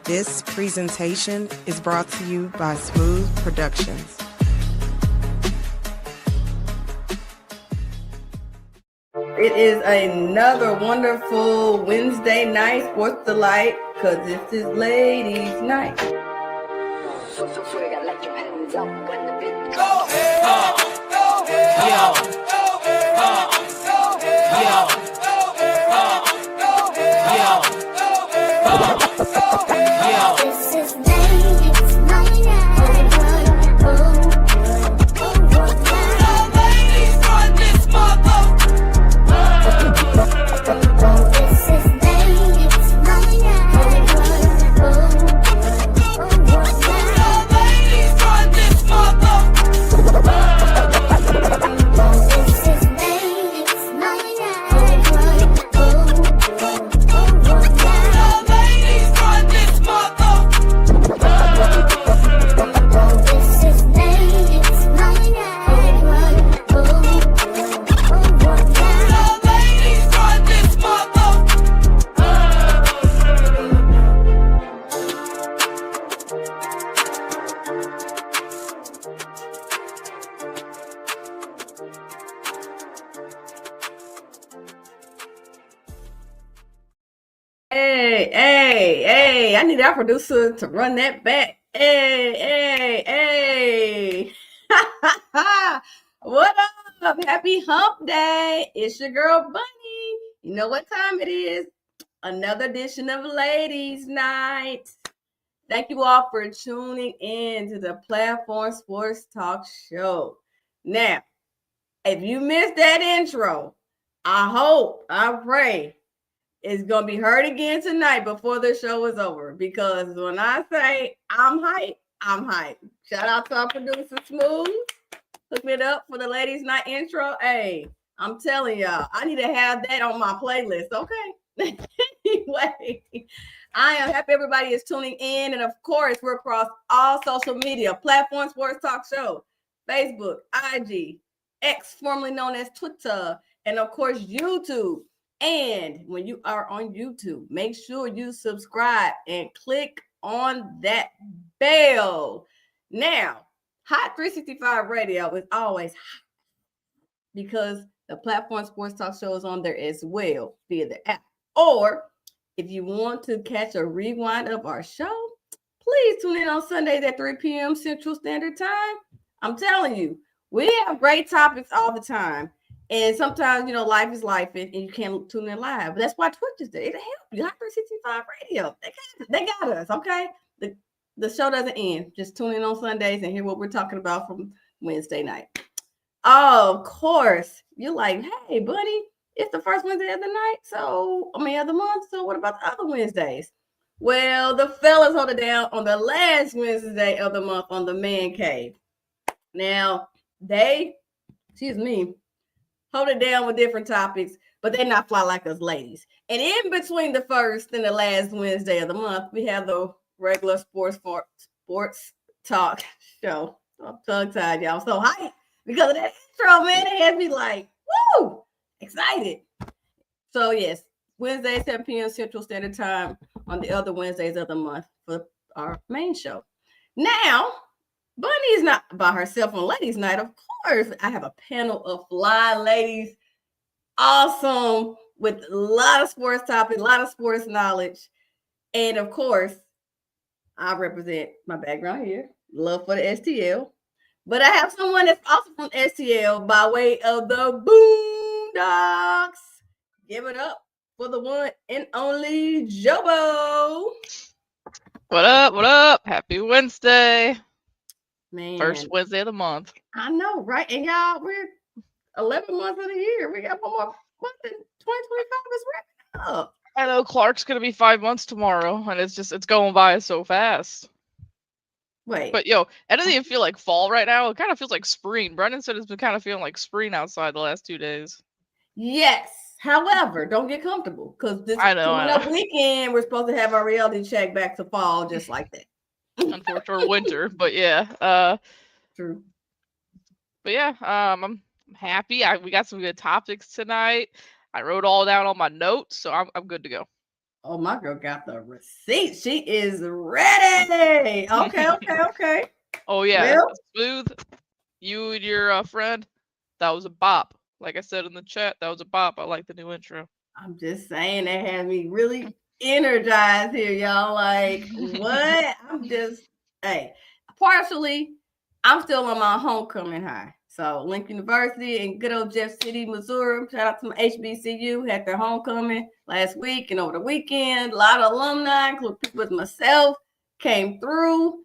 This presentation is brought to you by Smoooth Productions. It is another wonderful Wednesday night sports delight, because this is ladies' night. So you gotta let your hands up when the beat Go ahead, go ahead, go ahead, go ahead, go ahead, go ahead, go ahead. This is ladies' night. The ladies run this mother. This is ladies' night. The ladies run this mother. This is ladies' night. The ladies run this mother. This is ladies' night. The ladies run this mother. Hey, I need our producer to run that back. Hey. What up? Happy hump day. It's your girl, Bunny. You know what time it is. Another edition of Ladies Night. Thank you all for tuning in to the Platform Sports Talk Show. Now, if you missed that intro, I pray it's going to be heard again tonight before the show is over, because when I say I'm hyped, I'm hyped. Shout out to our producer, Smoooth. Hook it up for the Ladies Night intro. Hey, I'm telling y'all, I need to have that on my playlist, okay? Anyway, I am happy everybody is tuning in. And of course, we're across all social media, Platform Sports Talk Show, Facebook, IG, X, formerly known as Twitter, and of course, YouTube. And when you are on YouTube, make sure you subscribe and click on that bell. Now, Hot 365 Radio is always hot because the Platform Sports Talk Show is on there as well via the app. Or if you want to catch a rewind of our show, please tune in on Sundays at 3 p.m. Central Standard Time. I'm telling you, we have great topics all the time. And sometimes, you know, life is life and you can't tune in live. But that's why Twitch is there. It'll help you. Hot 365 Radio. They got us, okay? The show doesn't end. Just tune in on Sundays and hear what we're talking about from Wednesday night. Oh, of course. You're like, hey, buddy, it's the first Wednesday of the night. Of the month. So what about the other Wednesdays? Well, the fellas hold it down on the last Wednesday of the month on the Man Cave. Now, they, hold it down with different topics, but they not fly like us ladies. And in between the first and the last Wednesday of the month, we have the regular sports talk show. I'm tongue-tied, y'all. So hyped because of that intro, man. It has me like, woo, excited. So yes, Wednesday, 7 p.m. Central Standard Time on the other Wednesdays of the month for our main show. Now, Bunny is not by herself on Ladies Night. Of course, I have a panel of fly ladies, awesome, with a lot of sports topics, a lot of sports knowledge. And of course, I represent my background here, love for the STL. But I have someone that's also from STL by way of the Boondocks. Give it up for the one and only Jobo. What up? What up? Happy Wednesday. Man. First Wednesday of the month. I know, right? And y'all, we're 11 months of the year. We got one more month in 2025 is wrapping up. I know Clark's going to be 5 months tomorrow, and it's going by so fast. Wait. But, it doesn't even feel like fall right now. It kind of feels like spring. Brendan said it's been kind of feeling like spring outside the last 2 days. Yes. However, don't get comfortable, because this weekend, we're supposed to have our reality check back to fall just like that. Unfortunately, winter, but yeah. True. But yeah, I'm happy. We got some good topics tonight. I wrote all down on my notes, so I'm good to go. Oh, my girl got the receipt. She is ready. Okay. Oh yeah, Well, Smooth. You and your friend. That was a bop. Like I said in the chat, that was a bop. I like the new intro. I'm just saying that had me really energized here, y'all. Like, what? Hey, partially, I'm still on my homecoming high. So, Lincoln University in good old Jeff City, Missouri. Shout out to my HBCU. Had their homecoming last week and over the weekend. A lot of alumni, including people with myself, came through.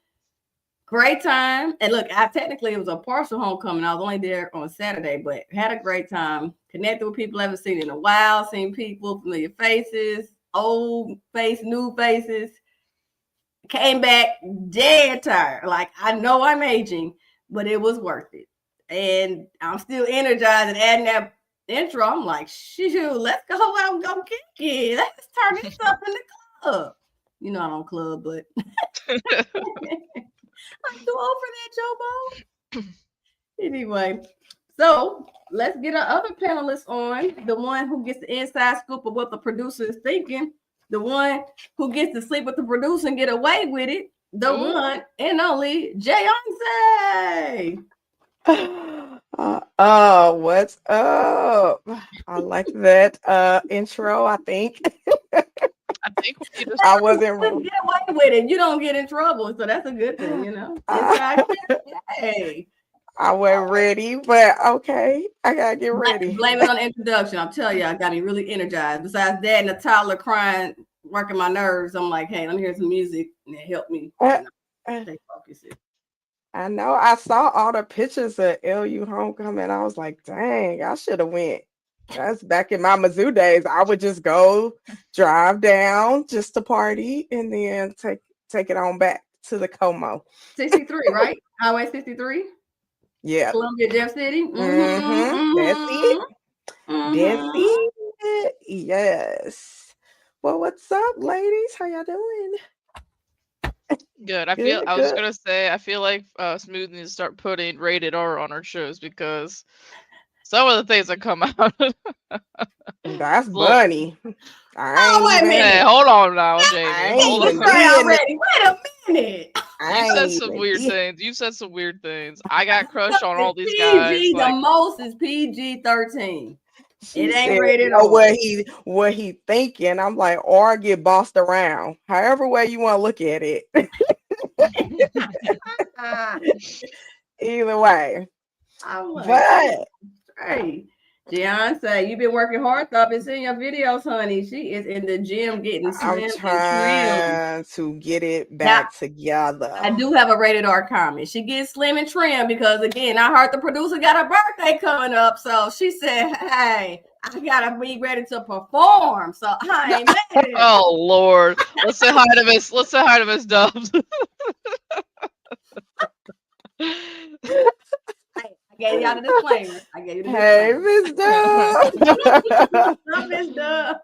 Great time. And look, technically it was a partial homecoming. I was only there on Saturday, but had a great time. Connected with people I haven't seen in a while, seen people, familiar faces, old face, new faces. Came back dead tired. Like, I know I'm aging, but it was worth it. And I'm still energized and adding that intro. I'm like, shoot, let's go out and go kick it. Let's turn this up in the club. You know I don't club, but I'm too old for that, Jobo. Anyway, so let's get our other panelists on. The one who gets the inside scoop of what the producer is thinking. The one who gets to sleep with the producer and get away with it. The one and only Jayonce. What's up? I like that intro, I think. I think we just I wasn't You wrong. get away with it. You don't get in trouble, so that's a good thing, you know. Hey, I wasn't ready, but okay. I gotta get ready. blame it on the introduction. I'll tell you, I got me really energized. Besides that and the toddler crying, working my nerves, I'm like, hey, let me hear some music and it helped me stay focused. I know I saw all the pictures of LU homecoming. I was like, dang, I should have went. That's back in my Mizzou days. I would just go drive down just to party and then take it on back to the Como. 63, right? Highway 63? Yeah. Columbia, Jeff City? That's it. That's it. Yes. Well, what's up, ladies? How y'all doing? good. I was gonna say I feel like Smooth needs to start putting rated R on our shows because some of the things that come out. That's Look. Bunny. wait a minute. Hey, hold on now, Jamie. I Hold ain't on. even Already. Wait a minute. You said some weird things. You said some weird things. I got crushed on all these guys. PG, Like, the most is PG-13. It It ain't said, rated know R. what he thinking. I'm like, or get bossed around. However way you want to look at it. Either way. I'm like, But hey, Beyonce, you've been working hard. I've been seeing your videos, honey. She is in the gym getting slim I'm and trim. trying to get it back together. I do have a rated R comment. She gets slim and trim because, again, I heard the producer got a birthday coming up. So she said, hey, I got to be ready to perform. So I ain't mad at it. oh Lord, let's say hi to Miss. Let's say hi to Miss Dubs. I gave y'all the disclaimer. Hey, Miss Dub. I'm Miss Dub.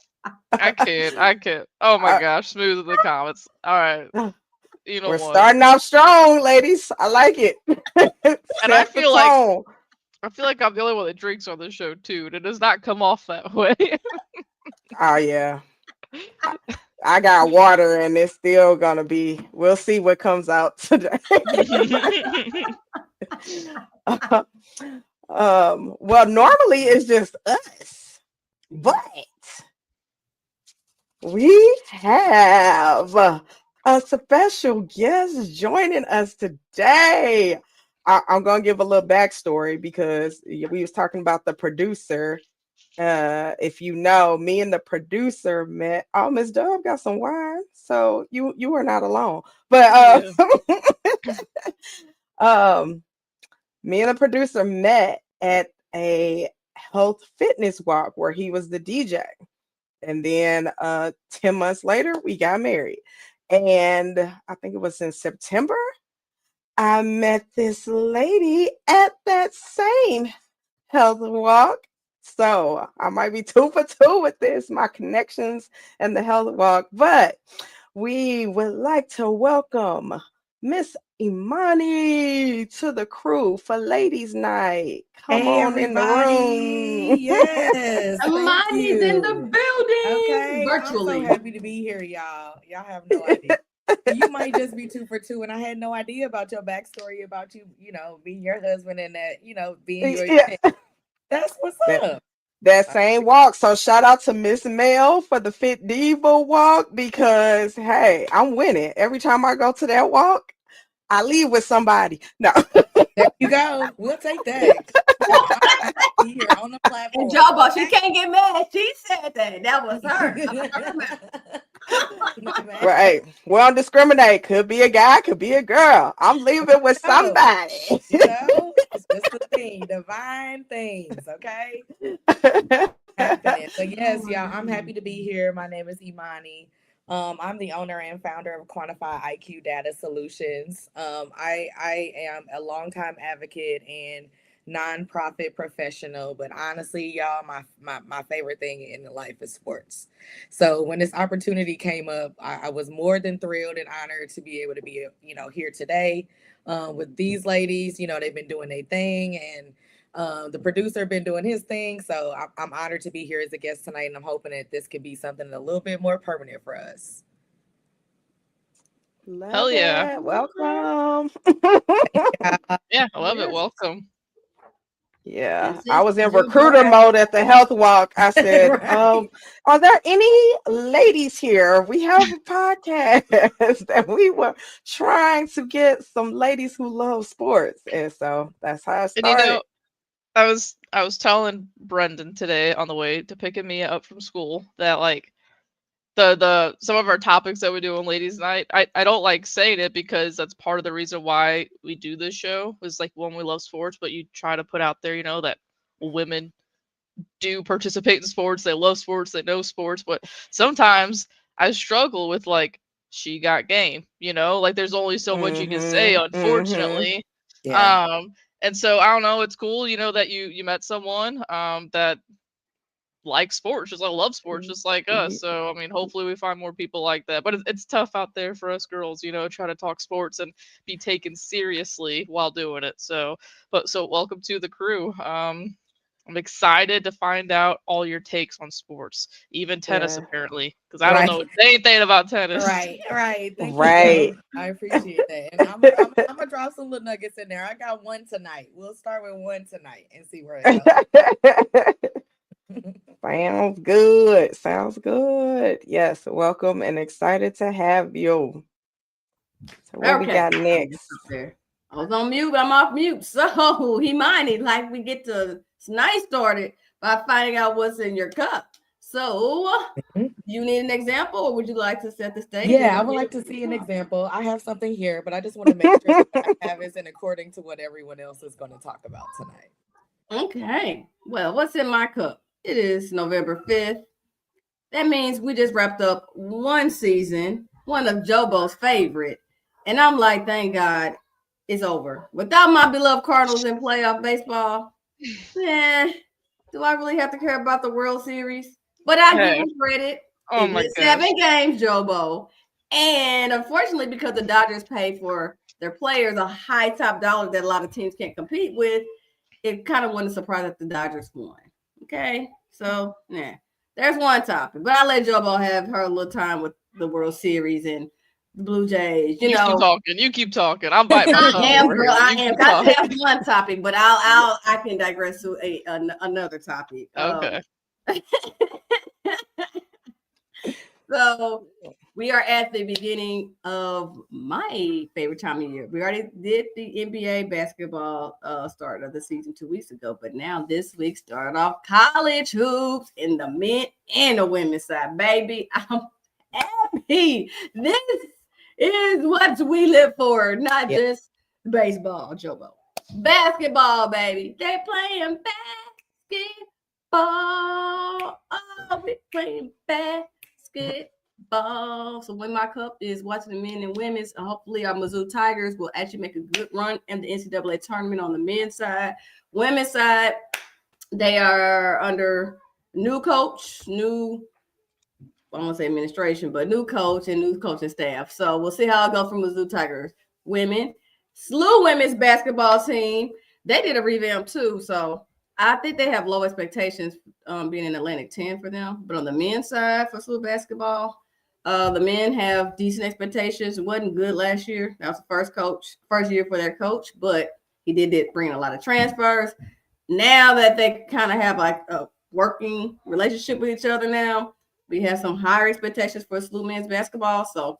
I can't. Oh my gosh, Smooth in the comments. All right, you know We're what? starting off strong, ladies. I like it. And I feel like I'm the only one that drinks on this show too, and it does not come off that way. Oh yeah. I got water and it's still gonna be, we'll see what comes out today. Well, normally it's just us, but we have a special guest joining us today. I'm gonna give a little backstory because we was talking about the producer. If you know, me and the producer met. Oh, Miss Dub got some wine, so you were not alone. But me and the producer met at a health fitness walk where he was the DJ, and then 10 months later we got married. And I think it was in September I met this lady at that same health walk. So I might be 2 for 2 with this, my connections and the health walk. But we would like to welcome Miss Imani to the crew for Ladies Night. Come on in the room. Yes. Imani's in the Okay, virtually. I'm so happy to be here, y'all. Y'all have no idea. You might just be 2 for 2, and I had no idea about your backstory about you, being your husband and that, being your Yeah, That's what's that, up. that same walk. So shout out to Miss Mel for the Fit Diva walk because hey, I'm winning every time I go to that walk. I leave with somebody. No. There you go. We'll take that. Y'all, I'm happy to be here on the platform. And Jobo, she can't get mad. She said that. That was her. Her mouth. Right. We don't discriminate. Could be a guy, could be a girl. I'm leaving with somebody. It's just a thing, divine things, okay? Happening. But yes, y'all, I'm happy to be here. My name is Imani. I'm the owner and founder of Quantify IQ Data Solutions. I am a longtime advocate and nonprofit professional, but honestly, y'all, my favorite thing in life is sports. So when this opportunity came up, I was more than thrilled and honored to be able to be, here today with these ladies. They've been doing their thing, and the producer been doing his thing. So I'm honored to be here as a guest tonight, and I'm hoping that this could be something a little bit more permanent for us. Hell yeah. Welcome. Yeah, I love it. Welcome. Yeah, I was in recruiter mode at the health walk. I said, Right. are there any ladies here? We have a podcast that we were trying to get some ladies who love sports. And so that's how it And started. I was telling Brendan today on the way to picking me up from school that like the some of our topics that we do on Ladies Night, I don't like saying it because that's part of the reason why we do this show is like one, we love sports, but you try to put out there, that women do participate in sports, they love sports, they know sports, but sometimes I struggle with like she got game, like there's only so much you can say, unfortunately. Yeah. And so I don't know, it's cool, that you met someone that like sports, just like love sports, just like us. So I mean, hopefully we find more people like that. But it's tough out there for us girls, try to talk sports and be taken seriously while doing it. So welcome to the crew. I'm excited to find out all your takes on sports, even tennis apparently, because I don't know anything about tennis. Right. Thank Right. you. I appreciate that. And I'm gonna drop some little nuggets in there. I got one tonight. We'll start with one tonight and see where it goes. Sounds good. Yes, welcome and excited to have you. So what we got next? I was on mute, but I'm off mute. So Imani, like we get to night started by finding out what's in your cup. So you need an example, or would you like to set the stage? Yeah, I would like to see an example. I have something here, but I just want to make sure what I have is in according to what everyone else is going to talk about tonight. Okay. Well, what's in my cup? It is November 5th. That means we just wrapped up one season, one of Jobo's favorite. And I'm like, thank God it's over. Without my beloved Cardinals in playoff baseball, do I really have to care about the World Series? But I give them credit. Oh my God. 7 games, Jobo. And unfortunately, because the Dodgers pay for their players a high top dollar that a lot of teams can't compete with, it kind of wasn't a surprise that the Dodgers won. Okay, so there's one topic, but I'll let Jobo have her little time with the World Series and the Blue Jays. You know, you keep talking. I'm biting my tongue. I am, girl. I am. That's one topic, but I can digress to another topic. Okay. So we are at the beginning of my favorite time of year. We already did the NBA basketball start of the season 2 weeks ago, but now this week started off college hoops in the men and the women's side. Baby, I'm happy. This is what we live for, not just baseball, Jobo. Basketball, baby. They playing basketball. Oh, we playing basketball. So when my cup is watching the men and women's, hopefully our Mizzou Tigers will actually make a good run in the NCAA tournament on the men's side. Women's side, they are under new coach, I won't say administration, but new coach and new coaching staff. So we'll see how it goes for Mizzou Tigers. Women, SLU women's basketball team, they did a revamp too. So I think they have low expectations being in Atlantic 10 for them. But on the men's side for Smoooth basketball, the men have decent expectations. It wasn't good last year. That was the first year for their coach, but he did bring a lot of transfers. Now that they kind of have like a working relationship with each other now, we have some higher expectations for Smoooth men's basketball. So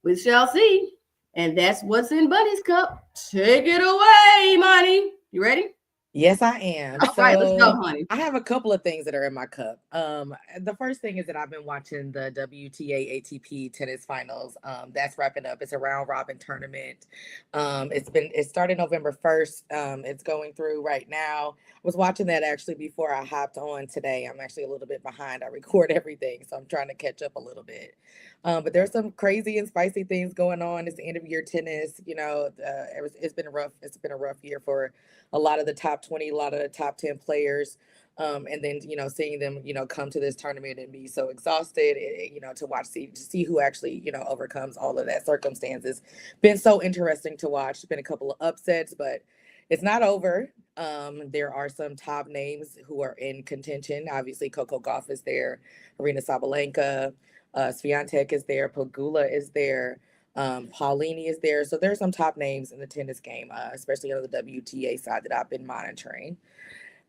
we shall see. And that's what's in Buddy's Cup. Take it away, Imani. You ready? Yes, I am. All right, let's go, honey. I have a couple of things that are in my cup. The first thing is that I've been watching the WTA ATP tennis finals. That's wrapping up. It's a round robin tournament. It started November 1st. It's going through right now. I was watching that actually before I hopped on today. I'm actually a little bit behind. I record everything, so I'm trying to catch up a little bit. But there's some crazy and spicy things going on. It's the end of year tennis. You know, it's been rough. It's been a rough year for a lot of the top 20, a lot of the top 10 players. And then, you know, seeing them, you know, come to this tournament and be so exhausted, you know, to see who actually, you know, overcomes all of that circumstances. Been so interesting to watch. Been a couple of upsets, but it's not over. There are some top names who are in contention. Obviously, Coco Gauff is there, Arina Sabalenka, Swiatek is there, Pegula is there. Paulini is there. So there's some top names in the tennis game, especially on the WTA side that I've been monitoring.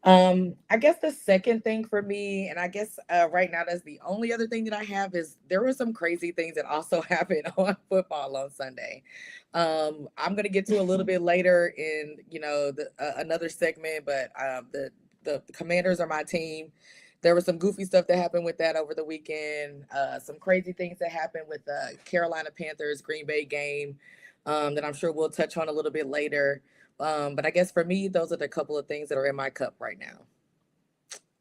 I guess the second thing for me, and I guess right now that's the only other thing that I have, is there were some crazy things that also happened on football on Sunday. I'm going to get to a little bit later in, you know, another segment, but the Commanders are my team. There was some goofy stuff that happened with that over the weekend. Some crazy things that happened with the Carolina Panthers Green Bay game that I'm sure we'll touch on a little bit later. But I guess for me, those are the couple of things that are in my cup right now.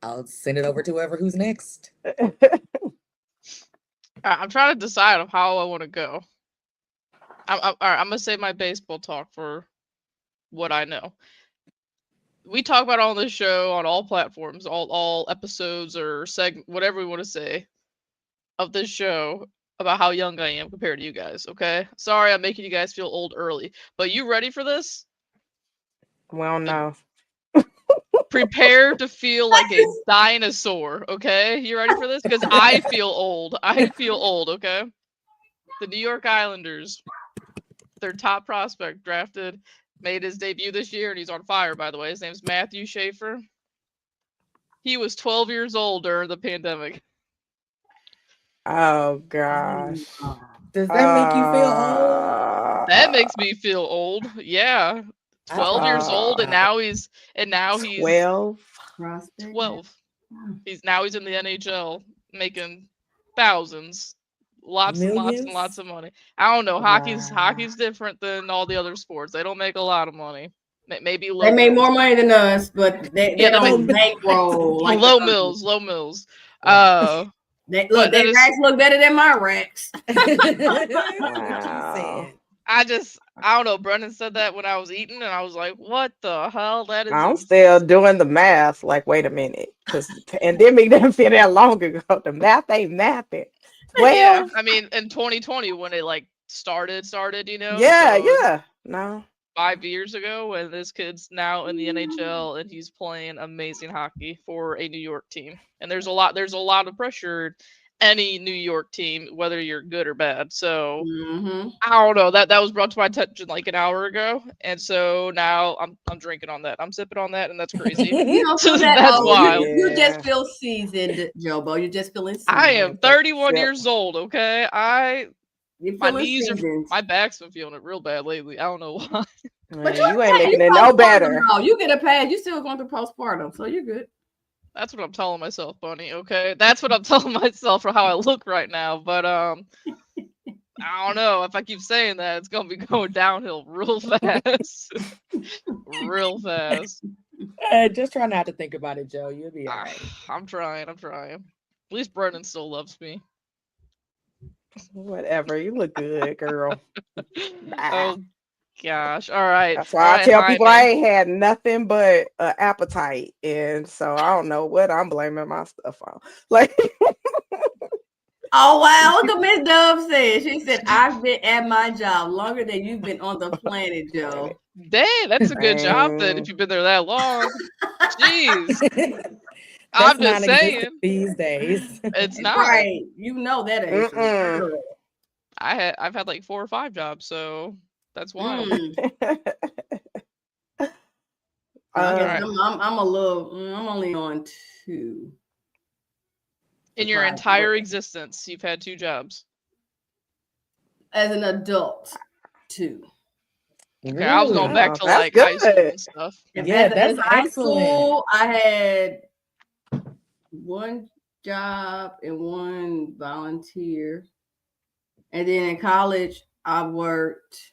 I'll send it over to who's next. I'm trying to decide of how I want to go. All right, I'm going to save my baseball talk for what I know. We talk about it on this show on all platforms, all episodes or whatever we want to say of this show about how young I am compared to you guys. Okay, sorry I'm making you guys feel old early, but you ready for this? Well, no. Prepare to feel like a dinosaur. Okay, you ready for this? Because I feel old. I feel old. Okay, the New York Islanders, their top prospect made his debut this year, and he's on fire, by the way. His name's Matthew Schaefer. He was 12 years old during the pandemic. Oh, gosh. Does that make you feel old? That makes me feel old. Yeah. 12 years old, and now he's 12. 12. He's in the NHL making thousands. Lots and lots and lots of money. I don't know. Hockey's different than all the other sports. They don't make a lot of money. Maybe they make more money than us, but they don't bankroll like low mills. Their racks look better than my racks. Wow. I don't know. Brendan said that when I was eating, and I was like, "What the hell?" That is. I'm still doing the math. Like, wait a minute, because the pandemic didn't feel that long ago. The math ain't mathing. Well, yeah, I mean, in 2020 when it like started, you know. Yeah. No. 5 years ago, when this kid's now in the NHL and he's playing amazing hockey for a New York team, and there's a lot of pressure. Any New York team, whether you're good or bad. So I don't know. That was brought to my attention like an hour ago, and so now I'm drinking on that. I'm sipping on that, and that's crazy. You don't feel that that's old. wild. You just feel seasoned, Jobo. You're just feeling seasoned. I am 31 years old. Okay, seasoned. My back's been feeling it real bad lately. I don't know why. But you ain't making it no better. No, you get a pass. You still going through postpartum, so you're good. That's what I'm telling myself, Bunny. Okay, that's what I'm telling myself for how I look right now. But I don't know. If I keep saying that, it's gonna be going downhill real fast, real fast. Just try not to think about it, Joe. You'll be all right. I'm trying. At least Brendan still loves me. Whatever. You look good, girl. Oh gosh. All right. That's why I tell people I ain't had nothing but appetite, and so I don't know what I'm blaming my stuff on. Like, Oh wow, look what Miss Dove said. She said, I've been at my job longer than you've been on the planet, Joe. Dang, that's a good job then if Dang. you've been there that long. Jeez. That's I'm just non-existent saying. these days. It's not. Right. You know that ain't true. Mm-mm. Girl. I've had like 4 or 5 jobs, so that's wild. I guess Alright. I'm a little. I'm only on 2. In your Surprise. entire existence, you've had 2 jobs. As an adult, 2. Okay, I was going Really? back to That's like high school good. and stuff. Yeah, that's in high excellent. school, I had 1 job and 1 volunteer, and then in college, I worked.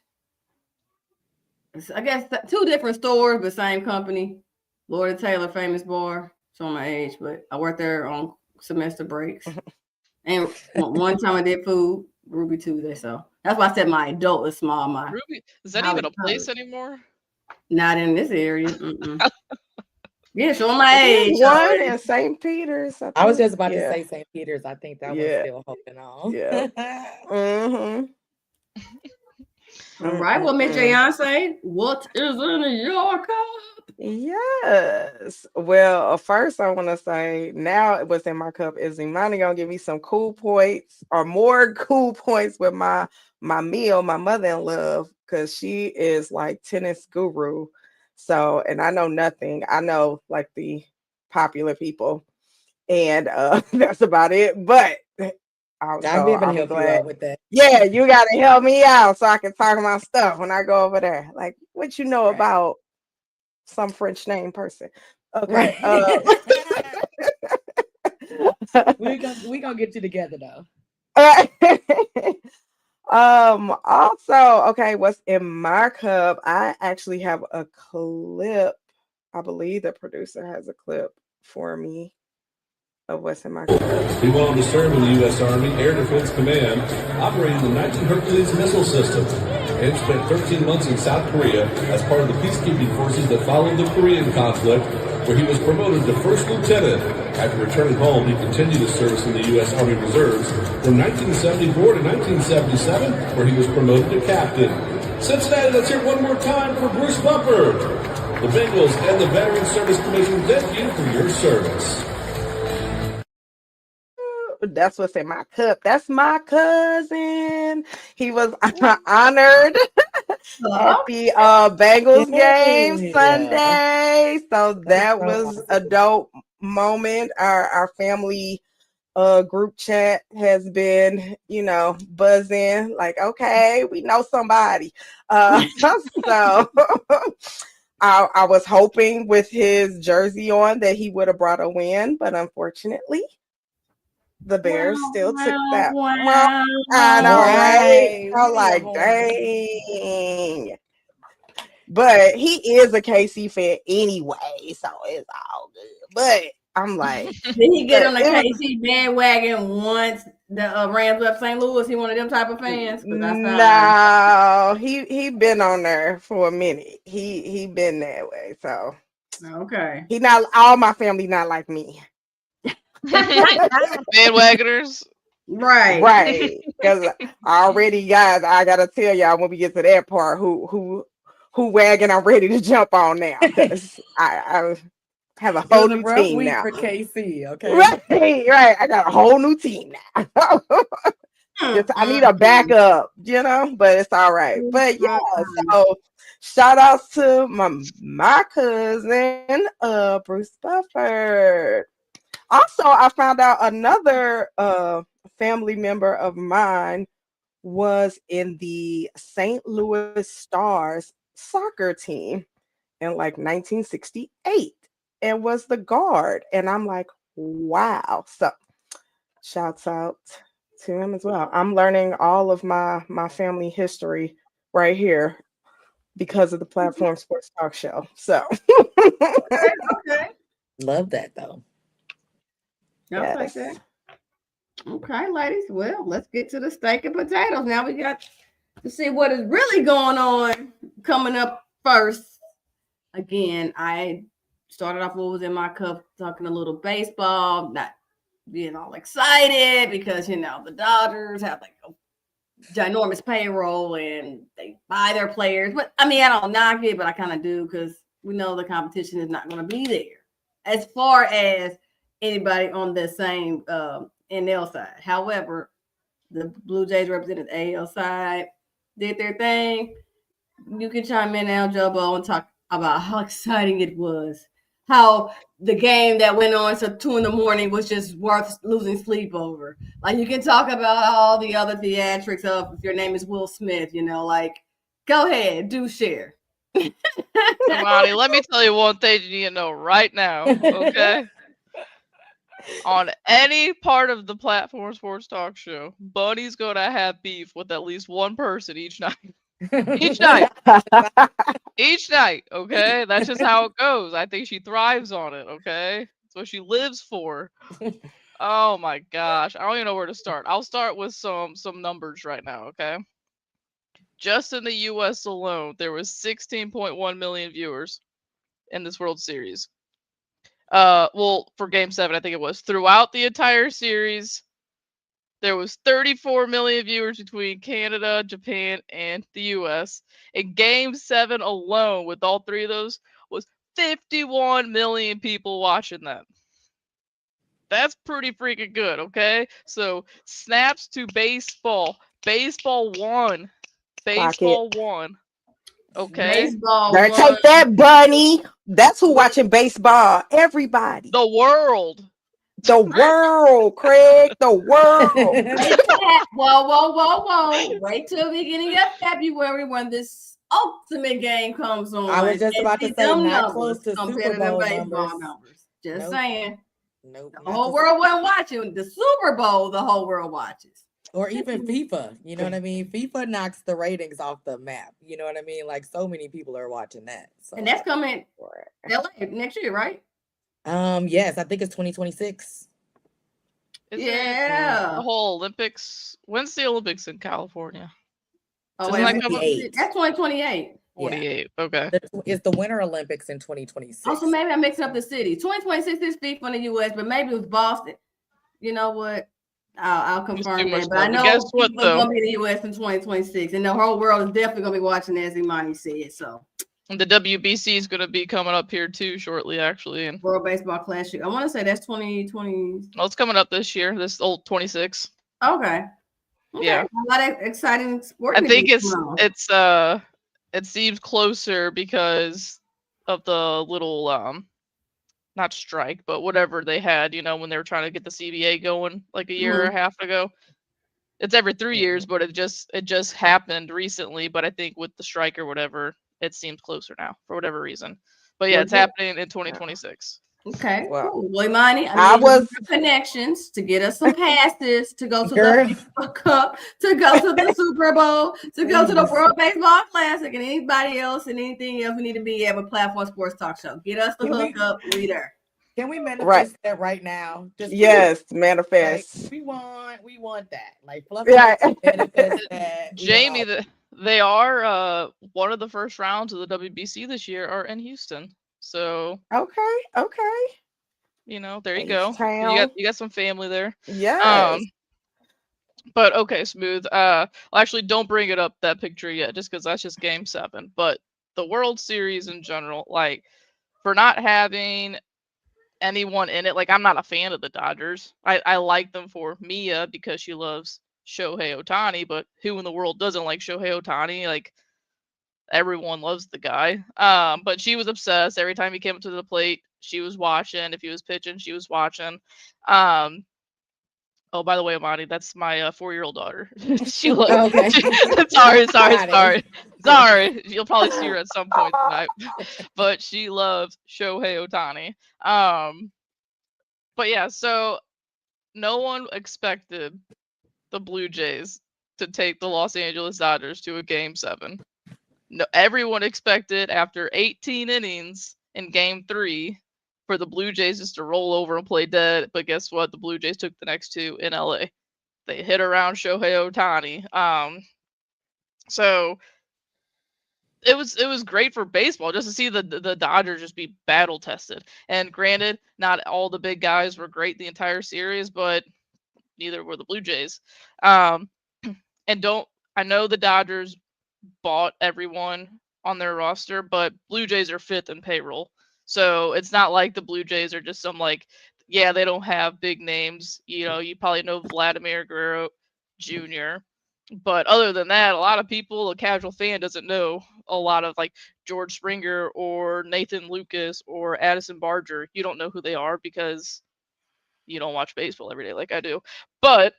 I guess 2 different stores, but same company. Lord and Taylor, famous bar. Showing my age, but I worked there on semester breaks. And one time I did food, Ruby Tuesday. So that's why I said my adult is small. My Ruby, is that even a college. place anymore? Not in this area. Yeah, showing my There's age. one already. in St. Peter's. I was think. just about to Yeah. say St. Peter's. I think that one's Yeah. still holding on. Yeah. Mm-hmm. All right. Well, Miss Beyonce, what is in your cup? Yes. Well, first I want to say now what's in my cup is Imani gonna give me some cool points or more cool points with my meal, my mother-in-law, because she is like tennis guru. So, and I know nothing. I know like the popular people, and that's about it. But I'll be able to I'm help you glad. out with that. Yeah, you gotta help me out so I can talk my stuff when I go over there. Like, what you know Right. about some French name person? Okay. We gonna get you together though. Also, okay, what's in my cup? I actually have a clip. I believe the producer has a clip for me of what's in my cup. He went on to serve in the U.S. Army Air Defense Command, operating the 19 Hercules missile system, and spent 13 months in South Korea as part of the peacekeeping forces that followed the Korean conflict, where he was promoted to first lieutenant. After returning home, he continued his service in the U.S. Army Reserves from 1974 to 1977, where he was promoted to captain. Cincinnati, let's hear it one more time for Bruce Buffer. The Bengals and the Veteran Service Commission thank you for your service. That's what's in my cup. That's my cousin. He was honored at the Bengals game Yeah. Sunday. So that so was a awesome. dope moment. Our family group chat has been, buzzing. Like, okay, we know somebody. So I was hoping with his jersey on that he would have brought a win, but unfortunately, the Bears still took that. Well, I know, right? I'm like, dang. But he is a KC fan anyway, so it's all good. But I'm like, did he get on the KC bandwagon once the Rams left St. Louis? He one of them type of fans? No, he been on there for a minute. He been that way, so okay. He not all my family not like me. Bandwagoners. Right. Because already, guys, I gotta tell y'all when we get to that part who wagon I'm ready to jump on now. Because I have a whole new team now. For KC, okay. Right. I got a whole new team now. I need a backup, but it's all right. But yeah, so shout outs to my cousin, Bruce Bufford. Also, I found out another family member of mine was in the St. Louis Stars soccer team in like 1968 and was the guard. And I'm like, wow. So shouts out to him as well. I'm learning all of my family history right here because of the Platform Sports Talk Show. So okay. Love that though. Yes. Like that. Okay, ladies. Well, let's get to the steak and potatoes. Now we got to see what is really going on coming up first. Again, I started off what was in my cup, talking a little baseball, not being all excited because the Dodgers have like a ginormous payroll and they buy their players. But I mean, I don't knock it, but I kind of do because we know the competition is not going to be there as far as anybody on the same NL side. However, the Blue Jays represented the AL side, did their thing. You can chime in now, Jobo, and talk about how exciting it was. How the game that went on till 2 a.m. was just worth losing sleep over. Like you can talk about all the other theatrics of if your name is Will Smith, like go ahead, do share. Imani, let me tell you one thing you need to know right now, okay? On any part of the Platform Sports Talk Show, Bunny's gonna have beef with at least one person each night. Each night. Each night, okay? That's just how it goes. I think she thrives on it, okay? That's what she lives for. Oh my gosh. I don't even know where to start. I'll start with some numbers right now, okay? Just in the US alone, there was 16.1 million viewers in this World Series. Well, for Game 7, I think it was. Throughout the entire series, there was 34 million viewers between Canada, Japan, and the US. In Game 7 alone, with all three of those, was 51 million people watching that. That's pretty freaking good, okay? So, snaps to baseball. Baseball won. Baseball won. Okay? Baseball Better won. take that, Bunny. That's who watching baseball. Everybody. The world. The world, Craig. The world. Whoa. Wait till the beginning of February when this ultimate game comes on. I was just and about to see say them not numbers close to compared Super to them Bowl baseball numbers. Just Nope. saying. Nope. The whole world wasn't watching. The Super Bowl, the whole world watches. Or even FIFA. You know what I mean? FIFA knocks the ratings off the map. You know what I mean? Like so many people are watching that. So And that's coming LA next year, right? yes, I think it's 2026. Is it Yeah. the whole Olympics? When's the Olympics in California? Oh, Doesn't wait, that come up? 28. that's 2028. 28. Okay. It's the Winter Olympics in 2026. Also, maybe I'm mixing up the city. 2026 is FIFA in the US, but maybe it was Boston. You know what? I'll confirm much that. But I time. know Guess what, FIFA's though? gonna be in the US in 2026, and the whole world is definitely gonna be watching, as Imani said. So And the WBC is going to be coming up here too shortly, actually. And World Baseball Classic. I want to say that's 2020. well, it's coming up this year. This old 26. Okay. Yeah. A lot of exciting sports. I think it seems closer because of the little not strike, but whatever they had, when they were trying to get the CBA going like a year and a half ago. It's every 3 years, but it just happened recently. But I think with the strike or whatever, it seems closer now for whatever reason. But yeah, it's happening in 2026. Okay, Well, cool. Well, Imani, I was connections to get us some passes to go to the FIFA Cup, to go to the Super Bowl, to go to the World Baseball Classic, and anybody else and anything else we need to be at with Platform Sports Talk Show. Get us the hook up, leader. Can we manifest that right now? Just yes, manifest. Like, we want that. Like manifest that. Jamie, they are one of the first rounds of the WBC this year are in Houston. So okay. There you go. You got some family there. Yes. But okay, Smooth. Well, actually, don't bring it up that picture yet, just because that's just Game 7. But the World Series in general, like for not having anyone in it, like I'm not a fan of the Dodgers. I like them for Mia because she loves Shohei Ohtani, but who in the world doesn't like Shohei Ohtani? Like everyone loves the guy. But she was obsessed. Every time he came up to the plate, she was watching. If he was pitching, she was watching. Oh, by the way, Imani, that's my 4-year-old daughter. She loves. Okay. Sorry. You'll probably see her at some point tonight. But she loves Shohei Ohtani. But yeah, so no one expected the Blue Jays to take the Los Angeles Dodgers to a Game 7. No, everyone expected after 18 innings in Game 3 for the Blue Jays just to roll over and play dead. But guess what? The Blue Jays took the next 2 in LA. They hit around Shohei Ohtani. So it was great for baseball just to see the Dodgers just be battle tested. And granted, not all the big guys were great the entire series, but neither were the Blue Jays. Um, and I know the Dodgers bought everyone on their roster, but Blue Jays are fifth in payroll. So it's not like the Blue Jays are just some like, yeah, they don't have big names. You know, you probably know Vladimir Guerrero Jr. But other than that, a lot of people, a casual fan, doesn't know a lot of like George Springer or Nathan Lucas or Addison Barger. You don't know who they are because you don't watch baseball every day like I do. But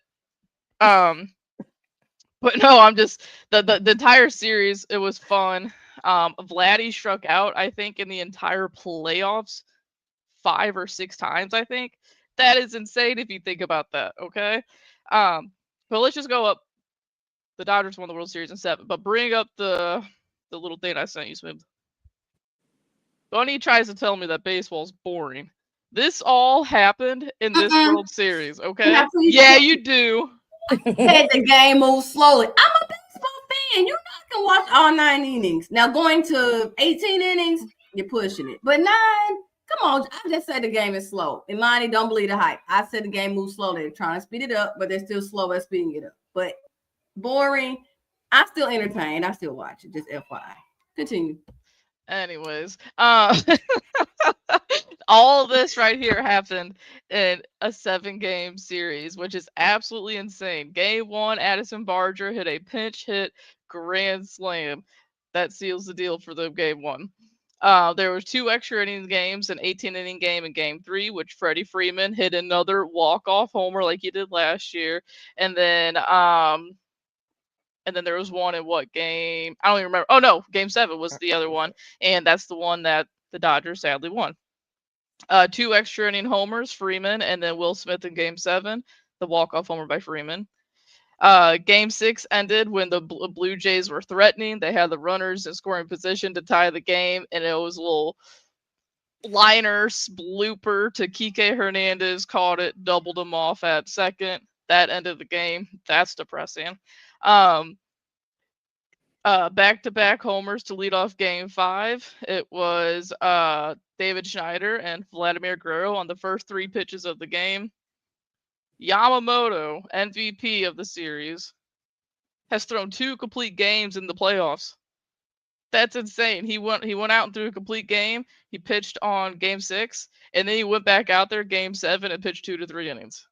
but no, I'm just the entire series. It was fun. Vladdy struck out, I think, in the entire playoffs 5 or 6 times. I think that is insane if you think about that. Okay, but let's just go up. The Dodgers won the World Series in 7. But bring up the little thing I sent you, Smooth. Bunny tries to tell me that baseball's boring. This all happened in this World Series. Okay, yeah, you do. Said the game moves slowly. I'm a baseball fan. You know I can watch all 9 innings. Now going to 18 innings, you're pushing it. But 9, come on. I just said the game is slow. Imani, don't believe the hype. I said the game moves slow. They're trying to speed it up, but they're still slow at speeding it up. But boring. I'm still entertained. I still watch it. Just FYI. Continue. Anyways, all of this right here happened in a 7-game series, which is absolutely insane. Game 1, Addison Barger hit a pinch hit grand slam that seals the deal for the game 1. There was 2 extra innings games, an 18-inning game in game 3, which Freddie Freeman hit another walk-off homer like he did last year, and then there was one in what game? I don't even remember. Oh no, game 7 was the other one, and that's the one that the Dodgers sadly won. 2 extra inning homers, Freeman, and then Will Smith in game 7, the walk-off homer by Freeman. Game 6 ended when the Blue Jays were threatening. They had the runners in scoring position to tie the game, and it was a little liner blooper to Kike Hernandez, caught it, doubled him off at second. That ended the game. That's depressing. Back-to-back homers to lead off game 5. It was David Schneider and Vladimir Guerrero on the first 3 pitches of the game. Yamamoto, MVP of the series, has thrown 2 complete games in the playoffs. That's insane. He went out and threw a complete game. He pitched on game 6, and then he went back out there game 7 and pitched 2 to 3 innings.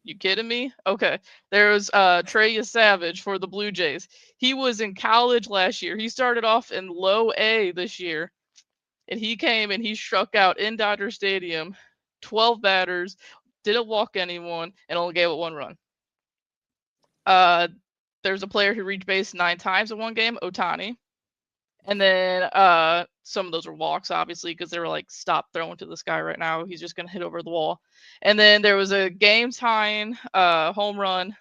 You kidding me? Okay. There's Trey Savage for the Blue Jays. He was in college last year. He started off in low A this year. And he came and he struck out in Dodger Stadium, 12 batters, didn't walk anyone, and only gave it 1 run. There's a player who reached base 9 times in one game, Ohtani. And then some of those were walks, obviously, because they were like, stop throwing to the sky right now. He's just going to hit over the wall. And then there was a game-tying home run